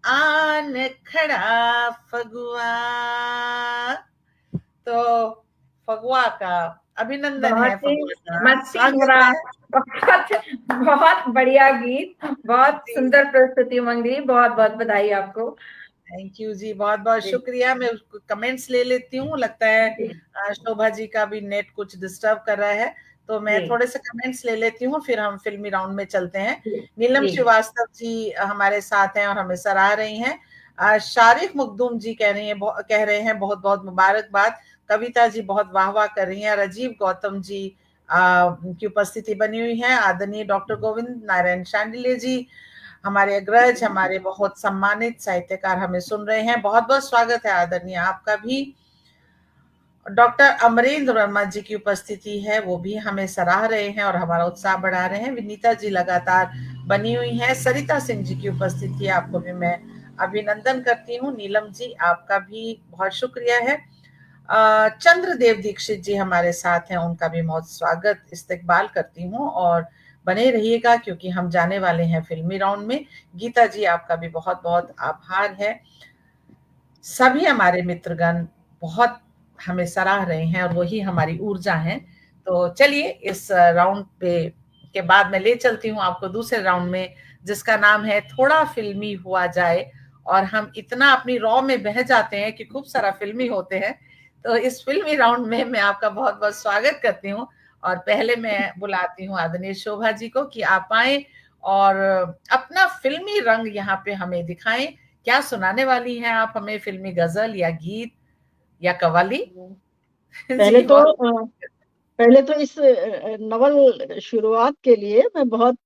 आन खड़ा फगुआ। तो फगुआ का अभिनंदन है, बहुत ही फगुआ का मस्ती स्वागत भरा, है। बहुत बहुत बढ़िया गीत, बहुत जी, सुंदर प्रस्तुति उमंग दी, बहुत बहुत बधाई आपको। थैंक यू जी, बहुत बहुत जी शुक्रिया। मैं कमेंट्स ले लेती हूँ, लगता है जी शोभा जी का भी नेट कुछ डिस्टर्ब कर रहा है, तो मैं जी थोड़े से कमेंट्स ले लेती हूँ, फिर हम फिल्मी राउंड में चलते हैं। जी नीलम जी श्रीवास्तव जी हमारे साथ हैं और हमें सराह रही हैं। शारिक मखदूम जी कह रहे हैं बहुत बहुत मुबारकबाद। कविता जी बहुत वाह वाह कर रही हैं। राजीव गौतम जी की उपस्थिति बनी हुई है। आदरणीय डॉक्टर गोविंद नारायण शांडिल्य जी हमारे अग्रज, हमारे बहुत सम्मानित साहित्यकार हमें सुन रहे हैं। बहुत बहुत स्वागत है आदरणीय आपका भी। डॉक्टर अमरेंद्र वर्मा जी की उपस्थिति है, वो भी हमें सराह रहे हैं और हमारा उत्साह बढ़ा रहे हैं। विनीता जी लगातार बनी हुई हैं। सरिता सिंह जी की उपस्थिति है, आपको भी मैं अभिनंदन करती हूँ। नीलम जी आपका भी बहुत शुक्रिया है। चंद्रदेव दीक्षित जी हमारे साथ हैं, उनका भी बहुत स्वागत इस्तकबाल करती हूँ और बने रहिएगा क्योंकि हम जाने वाले हैं फिल्मी राउंड में। गीता जी आपका भी बहुत बहुत आभार है। सभी हमारे मित्रगण बहुत हमें सराह रहे हैं और वही हमारी ऊर्जा है। तो चलिए इस राउंड पे के बाद मैं ले चलती हूँ आपको दूसरे राउंड में, जिसका नाम है थोड़ा फिल्मी हुआ जाए। और हम इतना अपनी रॉ में बह जाते हैं कि खूब सारा फिल्मी होते हैं। तो इस फिल्मी राउंड में मैं आपका बहुत बहुत स्वागत करती हूँ और पहले मैं बुलाती हूँ आदरणीय शोभा जी को कि आप आए और अपना फिल्मी रंग यहाँ पे हमें दिखाएं। क्या सुनाने वाली हैं आप हमें, फिल्मी गजल या गीत या कव्वाली? पहले जी तो बहुत पहले तो इस नवल शुरुआत के लिए मैं बहुत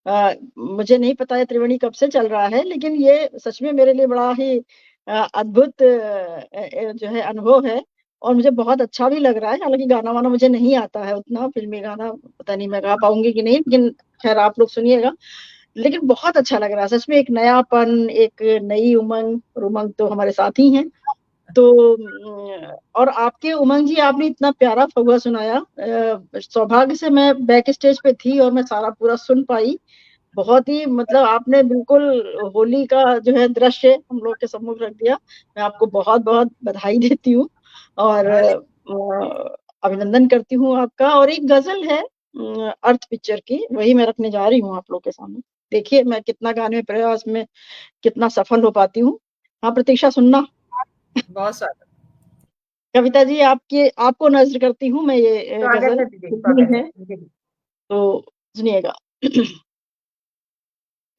मुझे नहीं पता है त्रिवेणी कब से चल रहा है, लेकिन ये सच में मेरे लिए बड़ा ही अद्भुत जो है अनुभव है और मुझे बहुत अच्छा भी लग रहा है। हालांकि गाना वाना मुझे नहीं आता है उतना, फिल्मी गाना पता नहीं मैं गा पाऊंगी कि नहीं, लेकिन खैर आप लोग सुनिएगा। लेकिन बहुत अच्छा लग रहा है सच में, एक नयापन, एक नई उमंग, और उमंग तो हमारे साथ ही हैं। तो और आपके उमंग जी, आपने इतना प्यारा फगुआ सुनाया। सौभाग्य से मैं बैक स्टेज पे थी और मैं सारा पूरा सुन पाई। बहुत ही मतलब आपने बिल्कुल होली का जो है दृश्य हम लोग के सम्मुख रख दिया। मैं आपको बहुत बहुत बधाई देती हूँ और अरे अभिनंदन करती हूँ आपका। और एक गजल है अर्थ पिक्चर की, वही मैं रखने जा रही हूँ आप लोग के सामने। देखिए मैं कितना गाने प्रयास में कितना सफल हो पाती हूँ। हाँ प्रतीक्षा, सुनना। बहुत स्वागत। कविता जी आपको नजर करती हूँ मैं, ये गजल है तो सुनिएगा।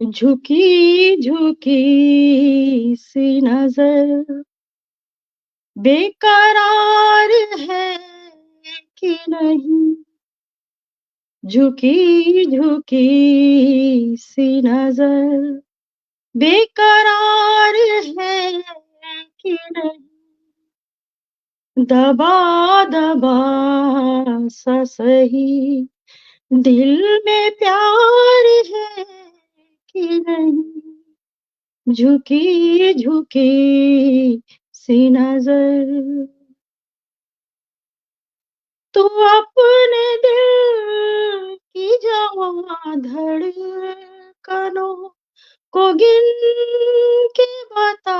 झुकी झुकी सी नजर बेकरार है कि नहीं, झुकी झुकी सी नजर बेकरार है कि नहीं, दबा दबा सा सही दिल में प्यार है कि नहीं, झुकी झुकी सी नजर। तू अपने दिल की जवां धड़कनों को गिन के बता,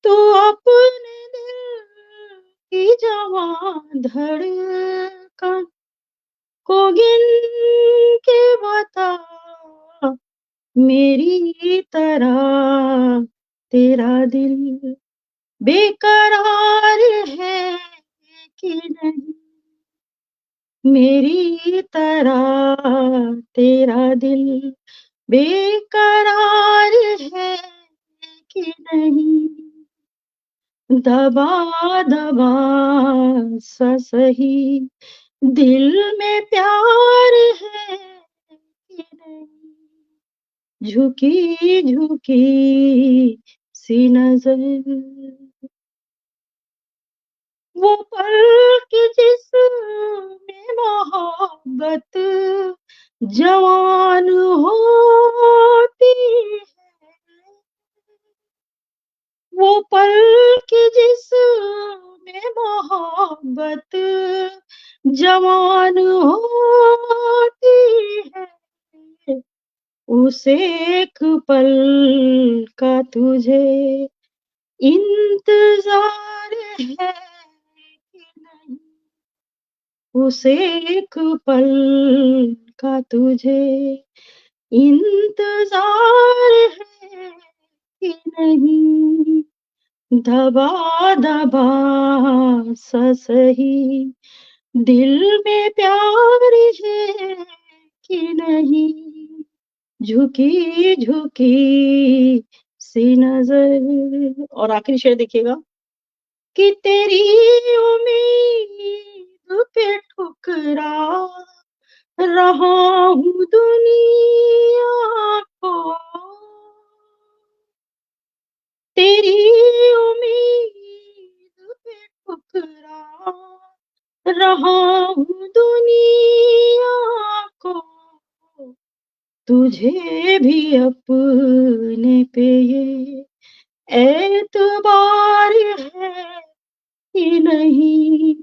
तू अपने दिल की जवां धड़कन को गिन के बता, मेरी तरह तेरा दिल बेकरार है कि नहीं, मेरी तरह तेरा दिल बेकरार है कि नहीं, दबा दबा सा सही दिल में प्यार है कि नहीं, झुकी झुकी सी नजर। वो पल की जिसमें मोहब्बत जवान होती है, वो पल की जिसमें मोहब्बत जवान होती है, उस एक पल का तुझे इंतजार है कि नहीं, उस एक पल का तुझे इंतजार है कि नहीं, दबा दबा सा सही दिल में प्यार है कि नहीं, झुकी झुकी सी नजर। और आखिरी शेर देखिएगा कि तेरी उम्मीद पे ठुकरा रहा हूँ दुनिया को, तेरी उम्मीद पे ठुकरा रहा हूँ दुनिया को, तुझे भी अपने पे ये एतबार है कि नहीं,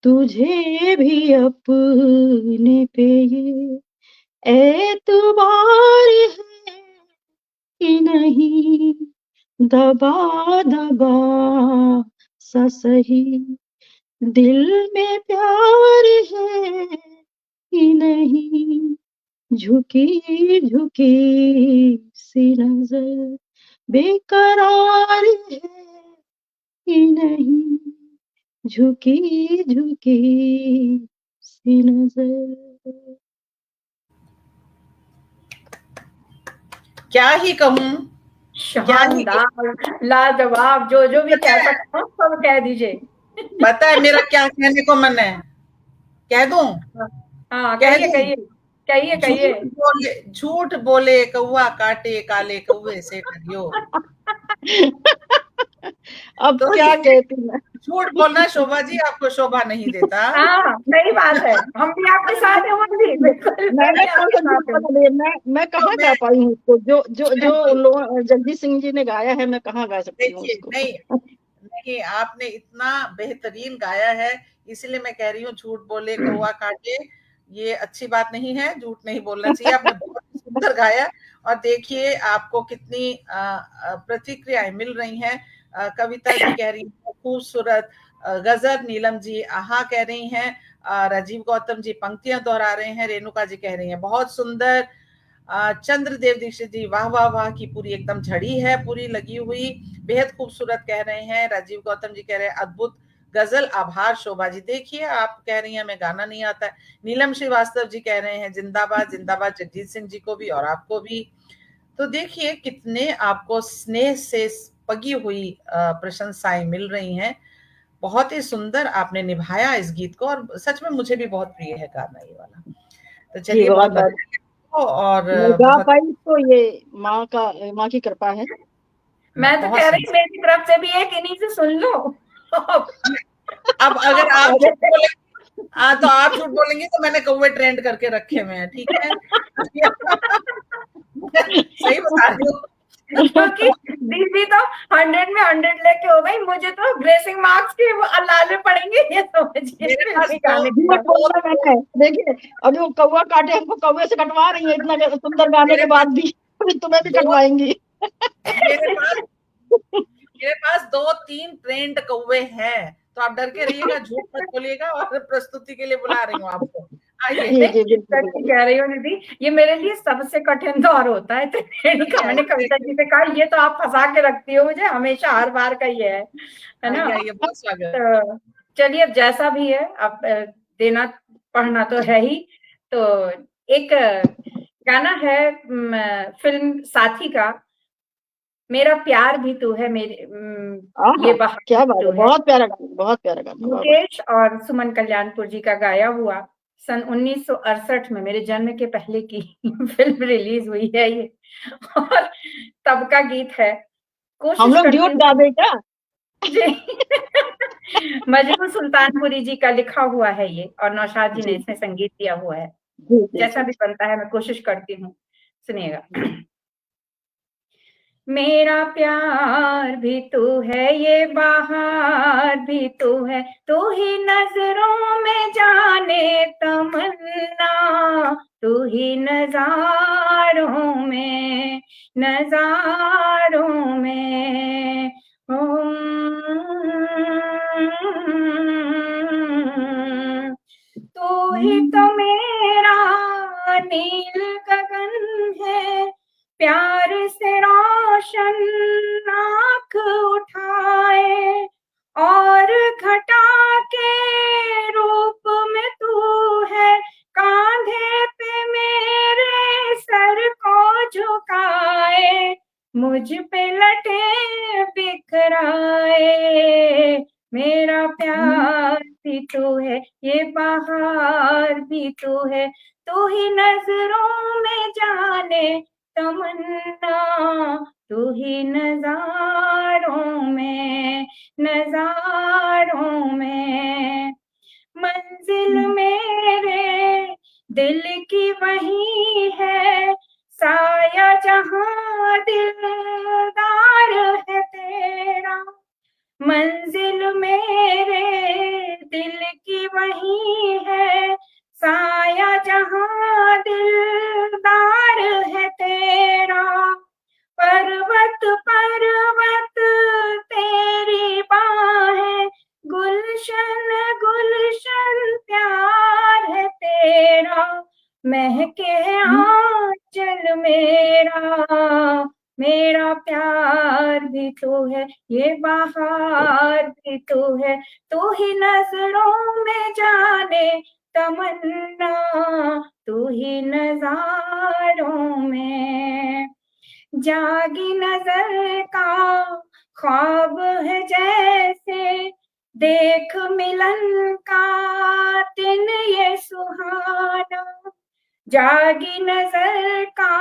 तुझे भी अपने पे ये एतबार है कि नहीं, दबा दबा सा सही दिल में प्यार है कि नहीं, झुकी झुकी सी नजर बेकरार है कि नहीं, झुकी झुकी सी नजर। क्या ही कहूं, शानदार, लाजवाब, जो भी कह सकता हूँ सब कह दीजिए। पता है मेरा क्या कहने को मन है, कह दूं? हाँ कह कहिए दूं? कहिए कहिए कहिए। झूठ बोले कौवा काटे काले कौवे से डरियो। अब तो क्या कहती मैं, झूठ बोलना शोभा जी आपको शोभा नहीं देता। हाँ सही बात है, हम भी आपके साथ हैं, हम भी बिल्कुल, मैं मैंने भी कौन आपके सा झूठ साथ हूँ। बोला, मैं तो कहाँ गा पाई हूँ उसको, जो जो जो उन लोगों जगदीश सिंह जी ने गाया है, मैं कहाँ गा सकती हूँ देखिए, उसको। नहीं आपने इतना बेहतरीन गाया है, इसलिए मैं कह रही हूँ झूठ बोले कौवा काटे, ये अच्छी बात नहीं है, झूठ नहीं बोलना चाहिए। आपने बहुत ही सुंदर गाया और देखिए आपको कितनी प्रतिक्रियाएं मिल रही हैं। कविता जी कह रही है खूबसूरत गजल, नीलम जी आहा कह रही हैं, राजीव गौतम जी पंक्तियां दोहरा रहे हैं, रेणुका जी कह रही हैं बहुत सुंदर, चंद्रदेव दीक्षित जी, वाह वाह वाह की पूरी एकदम झड़ी है पूरी लगी हुई, बेहद खूबसूरत कह रहे हैं। राजीव गौतम जी कह रहे हैं अद्भुत गजल, आभार शोभा जी। देखिए आप कह रही हैं हमें गाना नहीं आता है। नीलम श्रीवास्तव जी कह रहे हैं जिंदाबाद जिंदाबाद जगजीत सिंह जी को भी और आपको भी। तो देखिए कितने आपको स्नेह से पगी हुई प्रशंसाएं मिल रही हैं। बहुत ही सुंदर आपने निभाया इस गीत को और सच में मुझे भी बहुत प्रिय है गाना ये वाला। तो जी चलिए बहुत बहुत बधाई और मैं गा बहुत पाई तो ये माँ की कृपा है। मैं तो बहुत कह रही सुंदर। मेरी तरफ से भी एक इन्हीं से सुन लो। अब अगर आप अरे झूठ बोले तो आप झूठ बोलेंगे तो मैंने कौवे ट्रेंड करके रखे हुए हैं, ठीक है। सही बता रही हूँ। क्योंकि दीदी तो 100 में 100 लेके हो गई, मुझे तो ग्रेसिंग मार्क्स के वो अल्लाले पड़ेंगे ये समझिए मेरे पास फिल्मी गाने के झूठ बाद। बोलना मैंने, देखिए अभी वो कौवा काटे हमको कौवे से कटवा रही है इतना सुंदर गाने के बाद भी, अभी तुम्हें भी दो कटवाएंगी। मेरे पास 2-3 ट्रेंड कौवे हैं, तो आप डर के रहिएगा, झूठ मत बोलिएगा और प्रस्तुति के लिए बुला रही हूँ आपको। आइए। जी जी बिल्कुल सच्ची कह रही हो दीदी, ये मेरे लिए सबसे कठिन दौर होता है त्रिवेणी का। मैंने कविता जी से कहा ये तो आप फंसा के रखती हो मुझे हमेशा, हर बार का ये है ना। आइए बहुत स्वागत। तो चलिए अब जैसा भी है, अब देना पढ़ना तो है ही। तो एक गाना है फिल्म साथी का, मेरा प्यार भी तू है, मेरे ये बहार क्या बात तू है, है। बहुत प्यारा गाना, बहुत प्यारा गाना। मुकेश और सुमन कल्याणपुर जी का गाया हुआ, सन 1968 में मेरे जन्म के पहले की फिल्म रिलीज हुई है ये, और तब का गीत है। हम कोशिश लोग करती ड्यूट हूँ गा दें क्या? जी। मजनू सुल्तानपुरी जी का लिखा हुआ है ये, और नौशाद जी ने जी इसमें संगीत दिया हुआ है। जी जी जैसा जी भी बनता है मैं कोशिश करती हूँ, सुनिएगा। मेरा प्यार भी तू है, ये बहार भी तू है, तू ही नजरों में जाने तमन्ना, तू ही नजारों में, नजारों में। तू ही तो मेरा नील गगन है, प्यार से रोशन आँख उठाए, और घटा के रूप में तू है, कांधे पे मेरे सर को झुकाए, मुझ पे लटे बिखराए। मेरा प्यार भी तू है, ये बहार भी तू है, तू ही नजरों में जाने तमन्ना, तू ही नजारों में, नजारों में। मंजिल मेरे दिल की वही है, साया जहां दिलदार है तेरा। मंजिल मेरे दिल की वही है, साया जहां दिलदार है तेरा। पर्वत पर्वत तेरी बाहें, गुलशन गुलशन प्यार है तेरा। महके आंचल मेरा, मेरा प्यार भी तू है, ये बहार भी तू है, तू ही नजरों में जाने तमन्ना, तू ही नजारों में। जागी नजर का ख्वाब है जैसे, देख मिलन का दिन ये सुहाना। जागी नजर का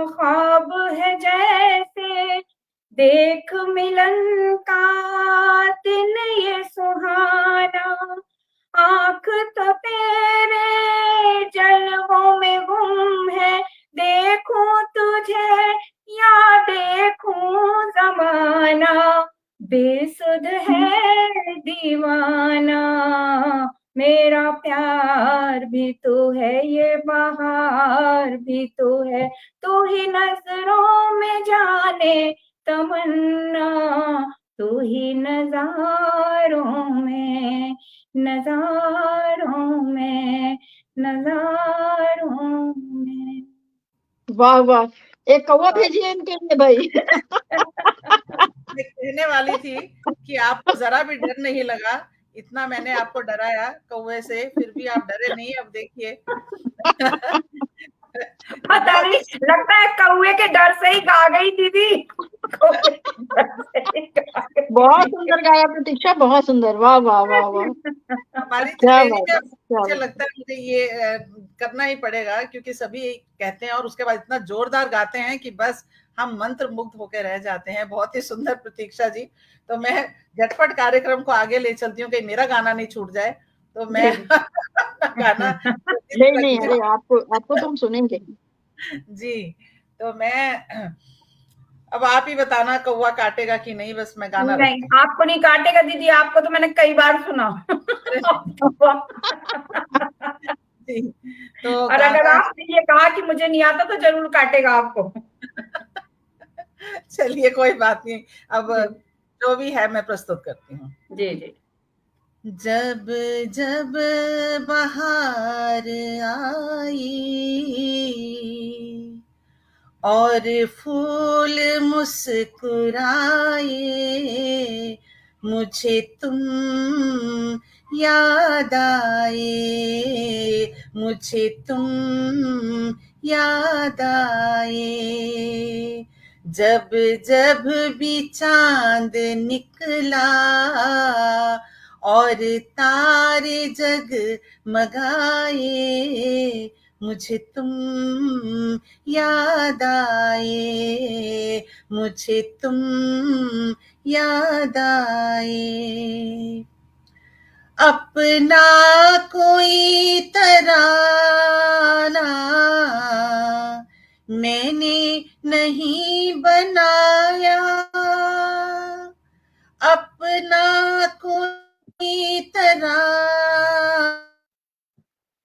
ख्वाब है जैसे, देख मिलन का दिन ये सुहाना। आँख तो तेरे जलवों में गुम है, देखूं तुझे या देखूं जमाना, बेसुध है दीवाना। मेरा प्यार भी तू है, ये बहार भी तू है, तू ही नजरों में जाने तमन्ना, तू ही नजारों में, नजारों में, नजारों में। वाह वाह, एक कौवा भेजिए इनके लिए भाई। मैं कहने वाली थी कि आपको जरा भी डर नहीं लगा, इतना मैंने आपको डराया कौवे से, फिर भी आप डरे नहीं। अब देखिए पता बहुत नहीं, ही लगता है कौवे के डर से ही गा गई दीदी। कौवे के डर से ही गा गई बहुत दीदी। सुंदर गाया प्रतीक्षा, बहुत सुंदर, वाह वाह वाह वाह, हमारी क्या त्रिवेणी बात में है, क्या मुझे बात लगता है मुझे ये करना ही पड़ेगा, क्योंकि सभी यही कहते हैं और उसके बाद इतना जोरदार गाते हैं कि बस हम मंत्र मुग्ध होकर रह जाते हैं। बहुत ही सुंदर प्रतीक्षा जी। तो मैं झटपट कार्यक्रम को आगे ले चलती हूँ, कहीं मेरा गाना नहीं छूट जाए, तो मैं जी गाना नहीं नहीं, रखती अरे हूँ। आपको आपको तो हम सुनेंगे। जी, तो मैं अब आप ही बताना कौवा काटेगा कि नहीं, बस मैं गाना नहीं, रखती हूँ। आपको नहीं काटेगा दीदी, आपको तो मैंने कई बार सुना। जी, तो और अगर गाना आपने ये कहा कि मुझे नहीं आता तो जरूर काटेगा आपको। चलिए कोई बात नहीं, अब जी जो भी है मैं प्रस्तुत करती हूँ। जी जी। जब जब बहार आई और फूल मुस्कुराए, मुझे तुम याद आए, मुझे तुम याद आए। जब जब भी चांद निकला और तारे जगमगाए, मुझे तुम याद आए, मुझे तुम याद आए। अपना कोई तराना मैंने नहीं बनाया, अपना कोई तराना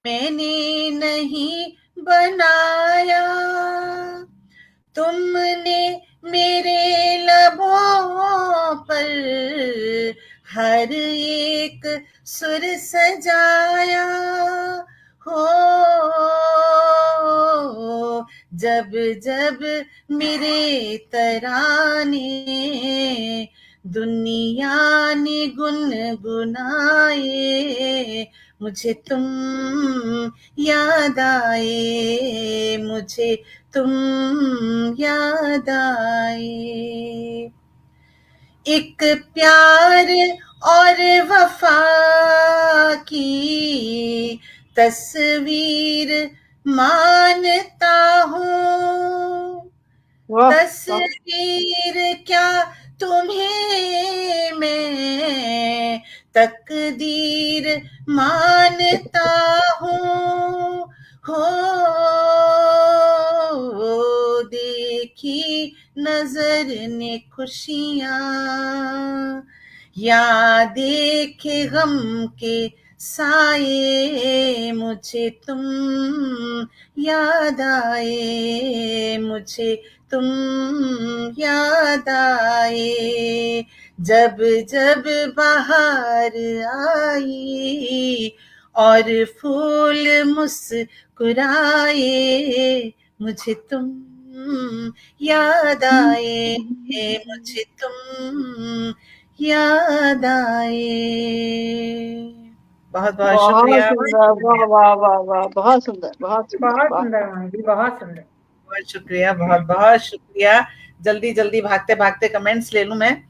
मैंने नहीं बनाया, तुमने मेरे लबों पर हर एक सुर सजाया हो। जब जब मेरे तराने दुनिया ने गुनगुनाए, मुझे तुम याद आए, मुझे तुम याद आए। एक प्यार और वफा की तस्वीर मानता हूँ, वाह वाह, तस्वीर क्या तुम्हें मैं तकदीर मानता हूँ। हो देखी नजर ने खुशियाँ या देखे गम के साए, मुझे तुम याद आए, मुझे तुम याद आए। जब जब बाहर आई और फूल मुस्कुराए, मुझे तुम याद आए, मुझे तुम याद आए। बहुत बहुत बहुत शुक्रिया, सुंदर, वाह वाह वाह वाह, बहुत सुंदर, बहुत सुंदर, बहुत वाह। सुंदर माँ जी, बहुत सुंदर। बहुत शुक्रिया, बहुत बहुत शुक्रिया। जल्दी जल्दी भागते भागते कमेंट्स ले लूं मैं।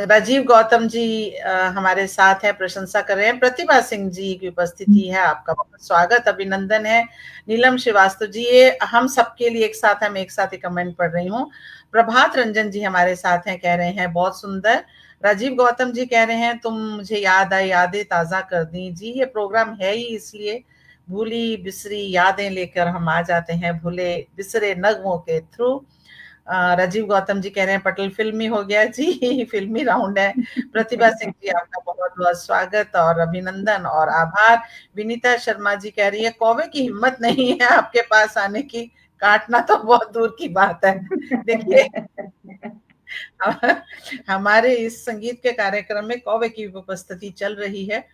राजीव गौतम जी हमारे साथ हैं, प्रशंसा कर रहे हैं। प्रतिभा सिंह जी की उपस्थिति है, आपका बहुत स्वागत, अभिनंदन है। नीलम श्रीवास्तव जी, ये हम सबके लिए एक साथ है, मैं एक साथ ही कमेंट पढ़ रही हूँ। प्रभात रंजन जी हमारे साथ हैं, कह रहे हैं बहुत सुंदर। राजीव गौतम जी कह रहे हैं तुम मुझे याद आई, यादें ताजा कर दी। जी, ये प्रोग्राम है ही इसलिए, भूली बिसरी यादें लेकर हम आ जाते हैं भूले बिसरे नगमों के थ्रू। राजीव गौतम जी कह रहे हैं पटल फिल्मी हो गया। जी, फिल्मी राउंड है। प्रतिभा सिंह जी, आपका बहुत बहुत स्वागत और अभिनंदन और आभार। विनीता शर्मा जी कह रही है कौवे की हिम्मत नहीं है आपके पास आने की, काटना तो बहुत दूर की बात है। देखिए, हमारे इस संगीत के कार्यक्रम में कौवे की उपस्थिति चल रही है,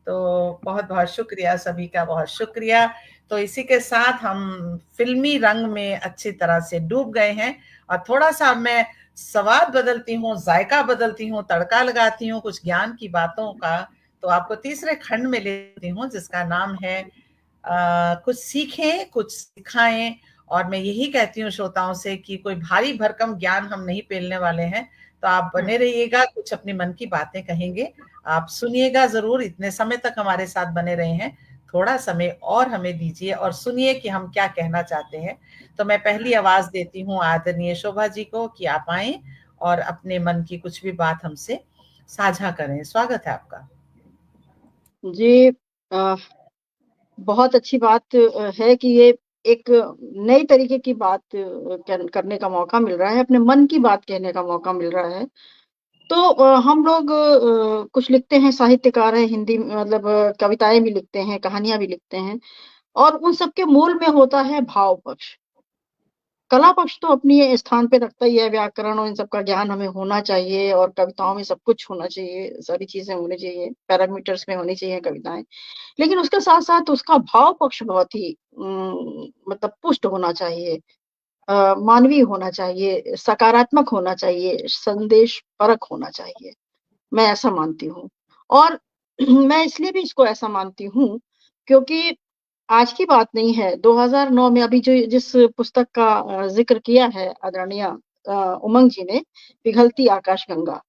तो बहुत-बहुत शुक्रिया, सभी का बहुत शुक्रिया। तो इसी के साथ हम फ़िल्मी रंग में अच्छी तरह से डूब गए हैं और थोड़ा-सा मैं स्वाद बदलती हूँ, जायका बदलती हूँ, तड़का लगाती हूँ कुछ ज्ञान की बातों का। तो आपको तीसरे खंड में लेती हूँ जिसका नाम है कुछ सीखें, कुछ सिखाएँ। और मैं यही कहती हूँ श्रोताओं से कि कोई भारी भरकम ज्ञान हम नहीं पेलने वाले हैं, तो आप बने रहिएगा, कुछ अपनी मन की बातें कहेंगे। आप सुनिएगा ज़रूर, इतने समय तक हमारे साथ बने रहे हैं, थोड़ा समय और हमें दीजिए और सुनिए कि हम क्या कहना चाहते हैं। तो मैं पहली आवाज़ देती हूँ आदरणीय शोभा जी को कि आप आएँ और अपने मन की कुछ भी बात हमसे साझा करें। स्वागत है आपका। जी, बहुत अच्छी बात है कि ये एक नई तरीके की बात करने का मौका मिल रहा है, अपने मन की बात कहने का मौका मिल रहा है। तो हम लोग कुछ लिखते हैं, साहित्यकार हैं, हिंदी मतलब कविताएँ भी लिखते हैं, कहानियाँ भी लिखते हैं और उन सब के मूल में होता है भाव पक्ष। कला पक्ष तो अपनी स्थान पे रखता ही है, व्याकरण और इन सब का ज्ञान हमें होना चाहिए और कविताओं में सब कुछ होना चाहिए, सारी चीज़ें होनी चाहिए, पैरामीटर्स में होनी चाहिए कविताएँ। लेकिन उसके साथ-साथ उसका भाव पक्ष बहुत ही मतलब पुष्ट होना चाहिए, मानवीय होना चाहिए, सकारात्मक होना चाहिए, संदेशपरक होना चाहिए। मैं ऐसा मानती हूँ और मैं इसलिए भी इसको ऐसा मानती हूँ क्योंकि आज की बात नहीं है, 2009 में अभी जो जिस पुस्तक का ज़िक्र किया है आदरणीय उमंग जी ने, पिघलती आकाशगंगा,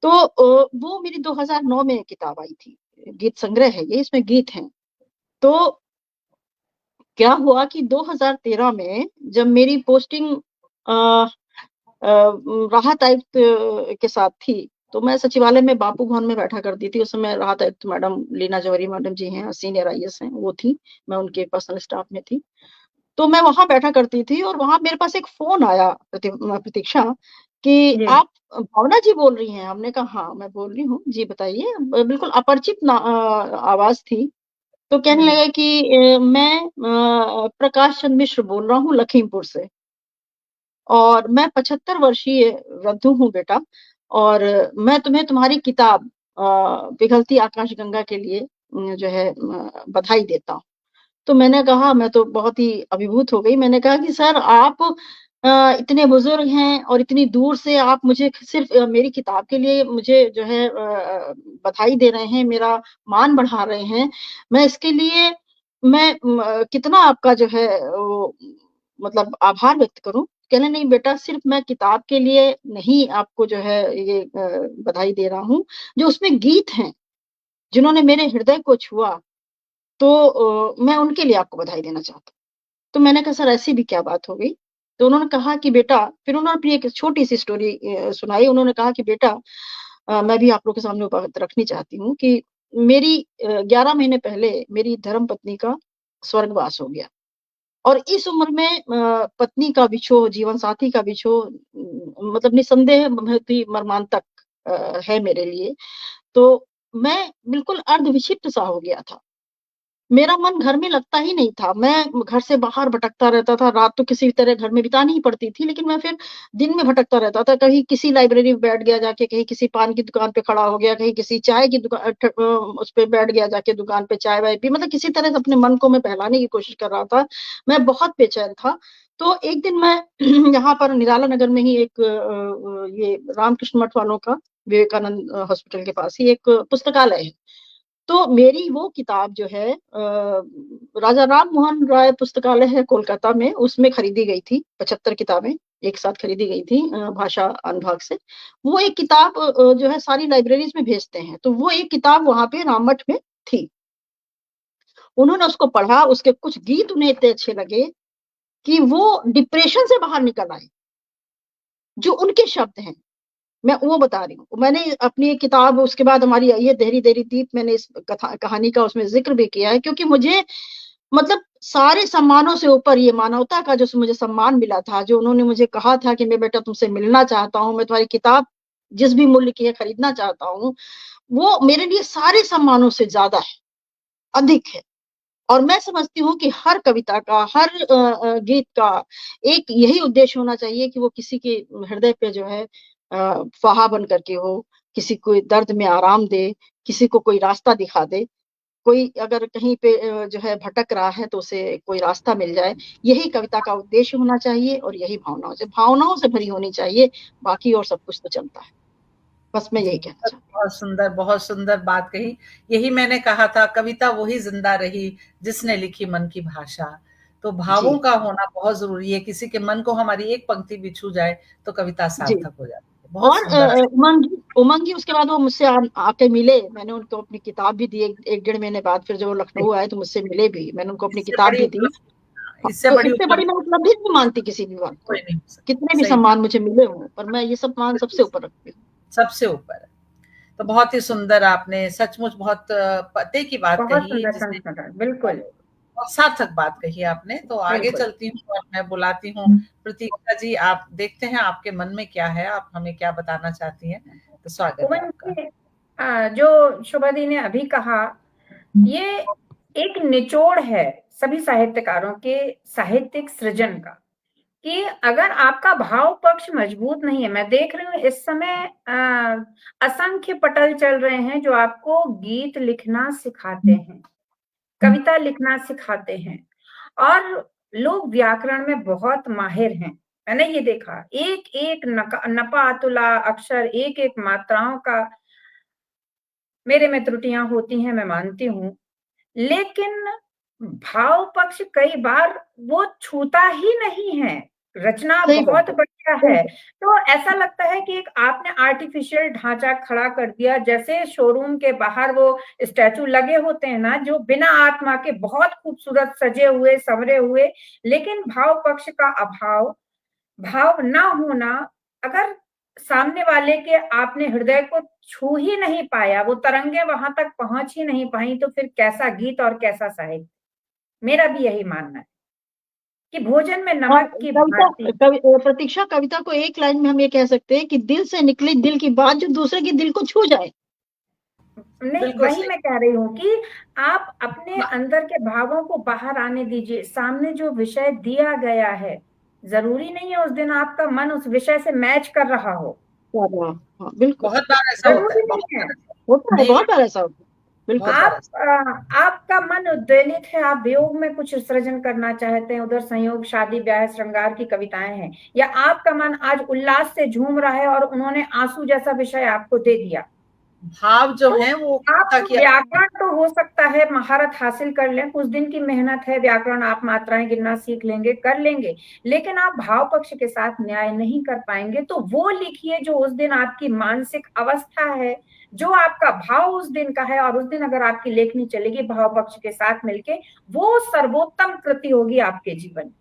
तो वो मेरी 2009 में किताब आई थी। गीत संग्रह है ये, इसमें गीत हैं। तो क्या हुआ कि 2013 में जब मेरी पोस्टिंग अ राहत आयुक्त के साथ थी, तो मैं सचिवालय में बापू भवन में बैठा करती थी। उस समय राहत आयुक्त मैडम लीना जौहरी मैडम जी हैं, सीनियर आईएएस हैं, वो थी। मैं उनके पर्सनल स्टाफ में थी। तो मैं वहाँ बैठा करती थी और वहाँ मेरे पास एक फ़ोन आया प्रतीक्षा कि जी। आप भावना जी बोल रही हैं? हमने कहा हाँ, मैं बोल रही हूँ। जी बताइए। बिल्कुल अपरिचित आवाज़ थी। तो कहने हुँ। लगे कि मैं प्रकाश चंद्र मिश्र बोल रहा हूँ लखीमपुर से। और मैं 75 वर्षीय वृद्धु हूँ बेटा और मैं तुम्हें तुम्हारी किताब पिघलती आकाशगंगा के लिए जो है बधाई देता हूँ। तो मैंने कहा मैं तो बहुत ही अभिभूत हो गई। मैंने कहा कि सर आप इतने बुज़ुर्ग हैं और इतनी दूर से आप मुझे सिर्फ़ मेरी किताब के लिए मुझे जो है बधाई दे रहे हैं, मेरा मान बढ़ा रहे हैं। मैं इसके लिए मैं कितना आपका जो है वो मतलब आभार व्यक्त करूँ। कहने नहीं बेटा सिर्फ़ मैं किताब के लिए नहीं आपको जो है ये बधाई दे रहा हूँ, जो उसमें गीत हैं, जिन्होंने मेरे हृदय को छुआ, तो मैं उनके लिए आपको बधाई देना चाहता हूँ। तो मैंने कहा सर ऐसी भी क्या बात हो गई? तो उन्होंने कहा कि बेटा फिर उन्होंने अपनी एक छोटी-सी स्टोरी सुनाई। उन्होंने कहा कि बेटा मैं भी आप लोग के सामने वो बात रखनी चाहती हूँ कि मेरी 11 महीने पहले मेरी धर्मपत्नी का स्वर्गवास हो गया। और इस उम्र में पत्नी का बिछोह, जीवन साथी का बिछोह मतलब निस्संदेह बहुत ही मर्मांतक है मेरे लिए। तो मैं बिल्कुल अर्ध-विक्षिप्त सा हो गया था। मेरा मन घर में लगता ही नहीं था। मैं घर से बाहर भटकता रहता था, रात तो किसी भी तरह घर में बितानी ही पड़ती थी, लेकिन मैं फिर दिन में भटकता रहता था। कहीं किसी लाइब्रेरी में बैठ गया जाके, कहीं किसी पान की दुकान पे खड़ा हो गया, कहीं किसी चाय की उस पे बैठ गया जाके दुकान पे चाय-वाय पी मतलब किसी तरह से अपने मन को मैं बहलाने की कोशिश कर रहा था। मैं बहुत बेचैन था। तो एक दिन मैं यहाँ पर निराला नगर में ही एक ये रामकृष्ण मठ वालों का विवेकानंद हॉस्पिटल के पास ही एक पुस्तकालय है। तो मेरी वो किताब जो है राजा राम मोहन राय पुस्तकालय है कोलकाता में, उसमें खरीदी गई थी, 75 किताबें एक साथ खरीदी गई थी भाषा अनुभाग से। वो एक किताब जो है सारी लाइब्रेरीज़ में भेजते हैं, तो वो एक किताब वहाँ पे राममठ में थी। उन्होंने उसको पढ़ा, उसके कुछ गीत उन्हें इतने अच्छे लगे कि वो डिप्रेशन से बाहर निकल आए, जो उनके शब्द हैं। मैं वो बता रही हूँ। मैंने अपनी एक किताब उसके बाद हमारी आई है देहरी देहरी दीप मैंने इस कहानी का उसमें ज़िक्र भी किया है क्योंकि मुझे मतलब सारे सम्मानों से ऊपर ये मानवता का जो मुझे सम्मान मिला था, जो उन्होंने मुझे कहा था कि मैं बेटा तुमसे मिलना चाहता हूँ, मैं तुम्हारी किताब जिस भी मूल्य की है खरीदना चाहता हूँ, वो मेरे लिए सारे सम्मानों से ज़्यादा है, अधिक है। और मैं समझती हूँ कि हर कविता का, हर गीत का एक यही उद्देश्य होना चाहिए कि वो किसी के हृदय पे जो है फ़ाहा बन करके हो, किसी को दर्द में आराम दे, किसी को कोई रास्ता दिखा दे, कोई अगर कहीं पे जो है भटक रहा है तो उसे कोई रास्ता मिल जाए। यही कविता का उद्देश्य होना चाहिए और यही भावनाओं से भरी होनी चाहिए, बाकी और सब कुछ तो चलता है। बस मैं यही कहना चाहती हूँ। बहुत सुंदर बात कही। यही मैंने कहा था, कविता वही जिंदा रही जिसने लिखी मन की भाषा। तो भावों का होना बहुत जरूरी है। किसी के मन को हमारी एक पंक्ति भी छू जाए तो कविता सार्थक हो जाती है। बहुत और उमंग जी उसके बाद वो मुझसे आके मिले, मैंने उनको अपनी किताब भी दी। एक डेढ़ महीने बाद फिर जब वो लखनऊ आए तो मुझसे मिले भी, मैंने उनको अपनी किताब भी दी। इससे बड़ी मैं उपलब्धि नहीं मानती किसी भी बात को, कितने भी सम्मान मुझे मिले हों, पर मैं ये सम्मान सबसे ऊपर रखती हूँ, सबसे ऊपर। तो बहुत ही सुंदर, आपने सचमुच बहुत पते की बात कही, बिल्कुल बहुत सार्थक बात कही आपने। तो आगे चलती हूँ और मैं बुलाती हूँ प्रतीक्षा जी। आप देखते हैं आपके मन में क्या है, आप हमें क्या बताना चाहती हैं। तो स्वागत है आपका। जो शोभा दी ने अभी कहा, ये एक निचोड़ है सभी साहित्यकारों के साहित्यिक सृजन का, कि अगर आपका भाव पक्ष मजबूत नहीं है। मैं देख रही हूँ इस समय असंख्य पटल चल रहे हैं जो आपको गीत लिखना सिखाते हैं, कविता लिखना सिखाते हैं, और लोग व्याकरण में बहुत माहिर हैं। मैंने ये देखा, एक एक नपा तुला अक्षर, एक एक मात्राओं का मेरे में त्रुटियां होती हैं, मैं मानती हूँ, लेकिन भाव पक्ष कई बार वो छूता ही नहीं है। रचना बहुत बढ़िया है, तो ऐसा लगता है कि एक आपने आर्टिफिशियल ढांचा खड़ा कर दिया, जैसे शोरूम के बाहर वो स्टैचू लगे होते हैं ना, जो बिना आत्मा के बहुत खूबसूरत सजे हुए संवरे हुए, लेकिन भाव पक्ष का अभाव, भाव ना होना, अगर सामने वाले के आपने हृदय को छू ही नहीं पाया, वो तरंगे वहां तक पहुंच ही नहीं पाई, तो फिर कैसा गीत और कैसा साहित्य। मेरा भी यही मानना है कि भोजन में नमक की प्रतीक्षा, कविता को एक लाइन में हम ये कह सकते हैं कि दिल से निकली दिल की बात जो दूसरे के दिल को छू जाए। नहीं, वही मैं कह रही हूँ कि आप अपने अंदर के भावों को बाहर आने दीजिए। सामने जो विषय दिया गया है, जरूरी नहीं है उस दिन आपका मन उस विषय से मैच कर रहा हो। बिल्कुल, बहुत बार ऐसा होता है, बहुत बार ऐसा होता है। बिल्कुल, आपका मन उद्वेलित है, आप वियोग में कुछ सृजन करना चाहते हैं, उधर संयोग, शादी, ब्याह, श्रृंगार की कविताएं हैं, या आपका मन आज उल्लास से झूम रहा है और उन्होंने आंसू जैसा विषय आपको दे दिया, भाव जो है वो आप व्याकरण तो हो सकता है महारत हासिल कर लें, कुछ दिन की मेहनत है, व्याकरण आप मात्राएं गिनना सीख लेंगे, कर लेंगे, लेकिन आप भाव पक्ष के साथ न्याय नहीं कर पाएंगे। तो वो लिखिए जो उस दिन आपकी मानसिक अवस्था है, जो आपका भाव उस दिन का है, और उस दिन अगर आपकी लेखनी चलेगी भाव पक्ष के साथ मिलके, वो सर्वोत्तम कृति होगी आपके जीवन।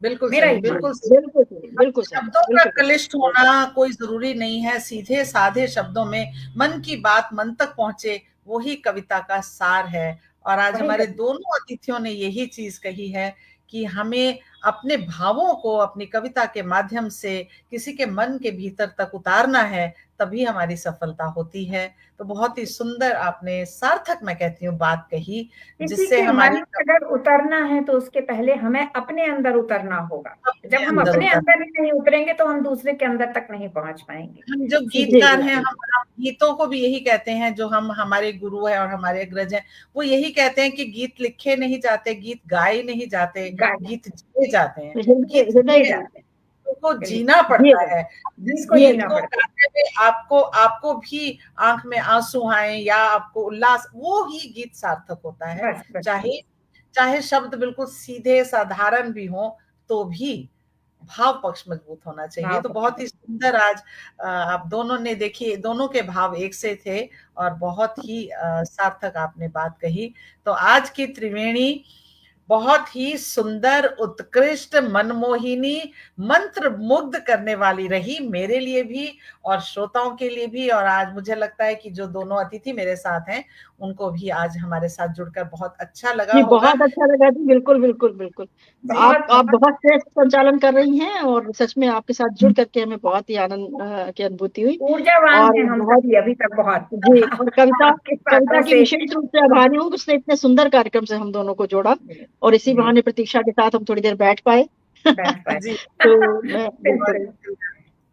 बिल्कुल बिल्कुल शब्दों का क्लिष्ट होना कोई जरूरी नहीं है, सीधे साधे शब्दों में मन की बात मन तक पहुंचे, वही कविता का सार है। और आज हमारे दोनों अतिथियों ने यही चीज कही है कि हमें अपने भावों को अपनी कविता के माध्यम से किसी के मन के भीतर तक उतारना है, तभी हमारी सफलता होती है। तो बहुत ही सुंदर आपने सार्थक, मैं कहती हूँ, बात कही, जिससे हमारी अगर उतरना है तो उसके पहले हमें अपने अंदर उतरना होगा। जब हम अपने अंदर ही नहीं उतरेंगे तो हम दूसरे के अंदर तक नहीं पहुंच पाएंगे। हम जो गीतकार हैं, हम गीतों को भी यही कहते हैं, जो हम हमारे गुरु है और हमारे अग्रज हैं, वो यही कहते हैं कि गीत लिखे नहीं जाते, गीत गाए नहीं जाते, गीत जिए जाते हैं, को जीना पड़ता है। जिसको जीना पड़ता है, आपको भी आंख में आंसू आए या आपको उल्लास, वो ही गीत सार्थक होता है। चाहे शब्द बिल्कुल सीधे साधारण भी हो, तो भी भाव पक्ष मजबूत होना चाहिए। तो बहुत ही सुंदर आज आप दोनों ने, देखिए दोनों के भाव एक से थे और बहुत ही सार्थक आपने बात कही। तो आज की त्रिवेणी बहुत ही सुंदर, उत्कृष्ट, मनमोहिनी, मंत्र मुग्ध करने वाली रही, मेरे लिए भी और श्रोताओं के लिए भी। और आज मुझे लगता है कि जो दोनों अतिथि मेरे साथ हैं, उनको भी आज हमारे साथ जुड़कर बहुत अच्छा लगा होगा। बहुत अच्छा लगा जी, बिल्कुल बिल्कुल बिल्कुल। आप बहुत श्रेष्ठ संचालन कर रही हैं और सच में आपके साथ जुड़ करके हमें बहुत ही आनंद की अनुभूति हुई। ऊर्जावान हैं हम सभी अभी तक बहुत जी। और कविता की विशेष रूप से आभारी हूँ, उसने इतने सुंदर कार्यक्रम से हम दोनों को जोड़ा और इसी बहाने प्रतीक्षा के साथ हम थोड़ी देर बैठ पाए।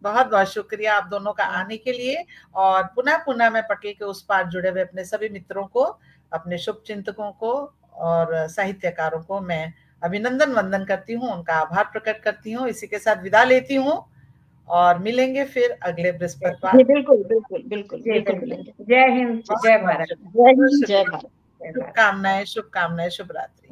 बहुत बहुत शुक्रिया आप दोनों का आने के लिए। और पुनः मैं पटेल के उस पार जुड़े हुए अपने सभी मित्रों को, अपने शुभ चिंतकों को और साहित्यकारों को मैं अभिनंदन वंदन करती हूँ, उनका आभार प्रकट करती हूँ। इसी के साथ विदा लेती हूँ और मिलेंगे फिर अगले बृहस्पतिवार। बिल्कुल बिल्कुल बिल्कुल बिल्कुल मिलेंगे। जय हिंद, जय भारत। जय हिंद, जय भारत। शुभकामनाएं, शुभकामनाएं, शुभ रात्रि।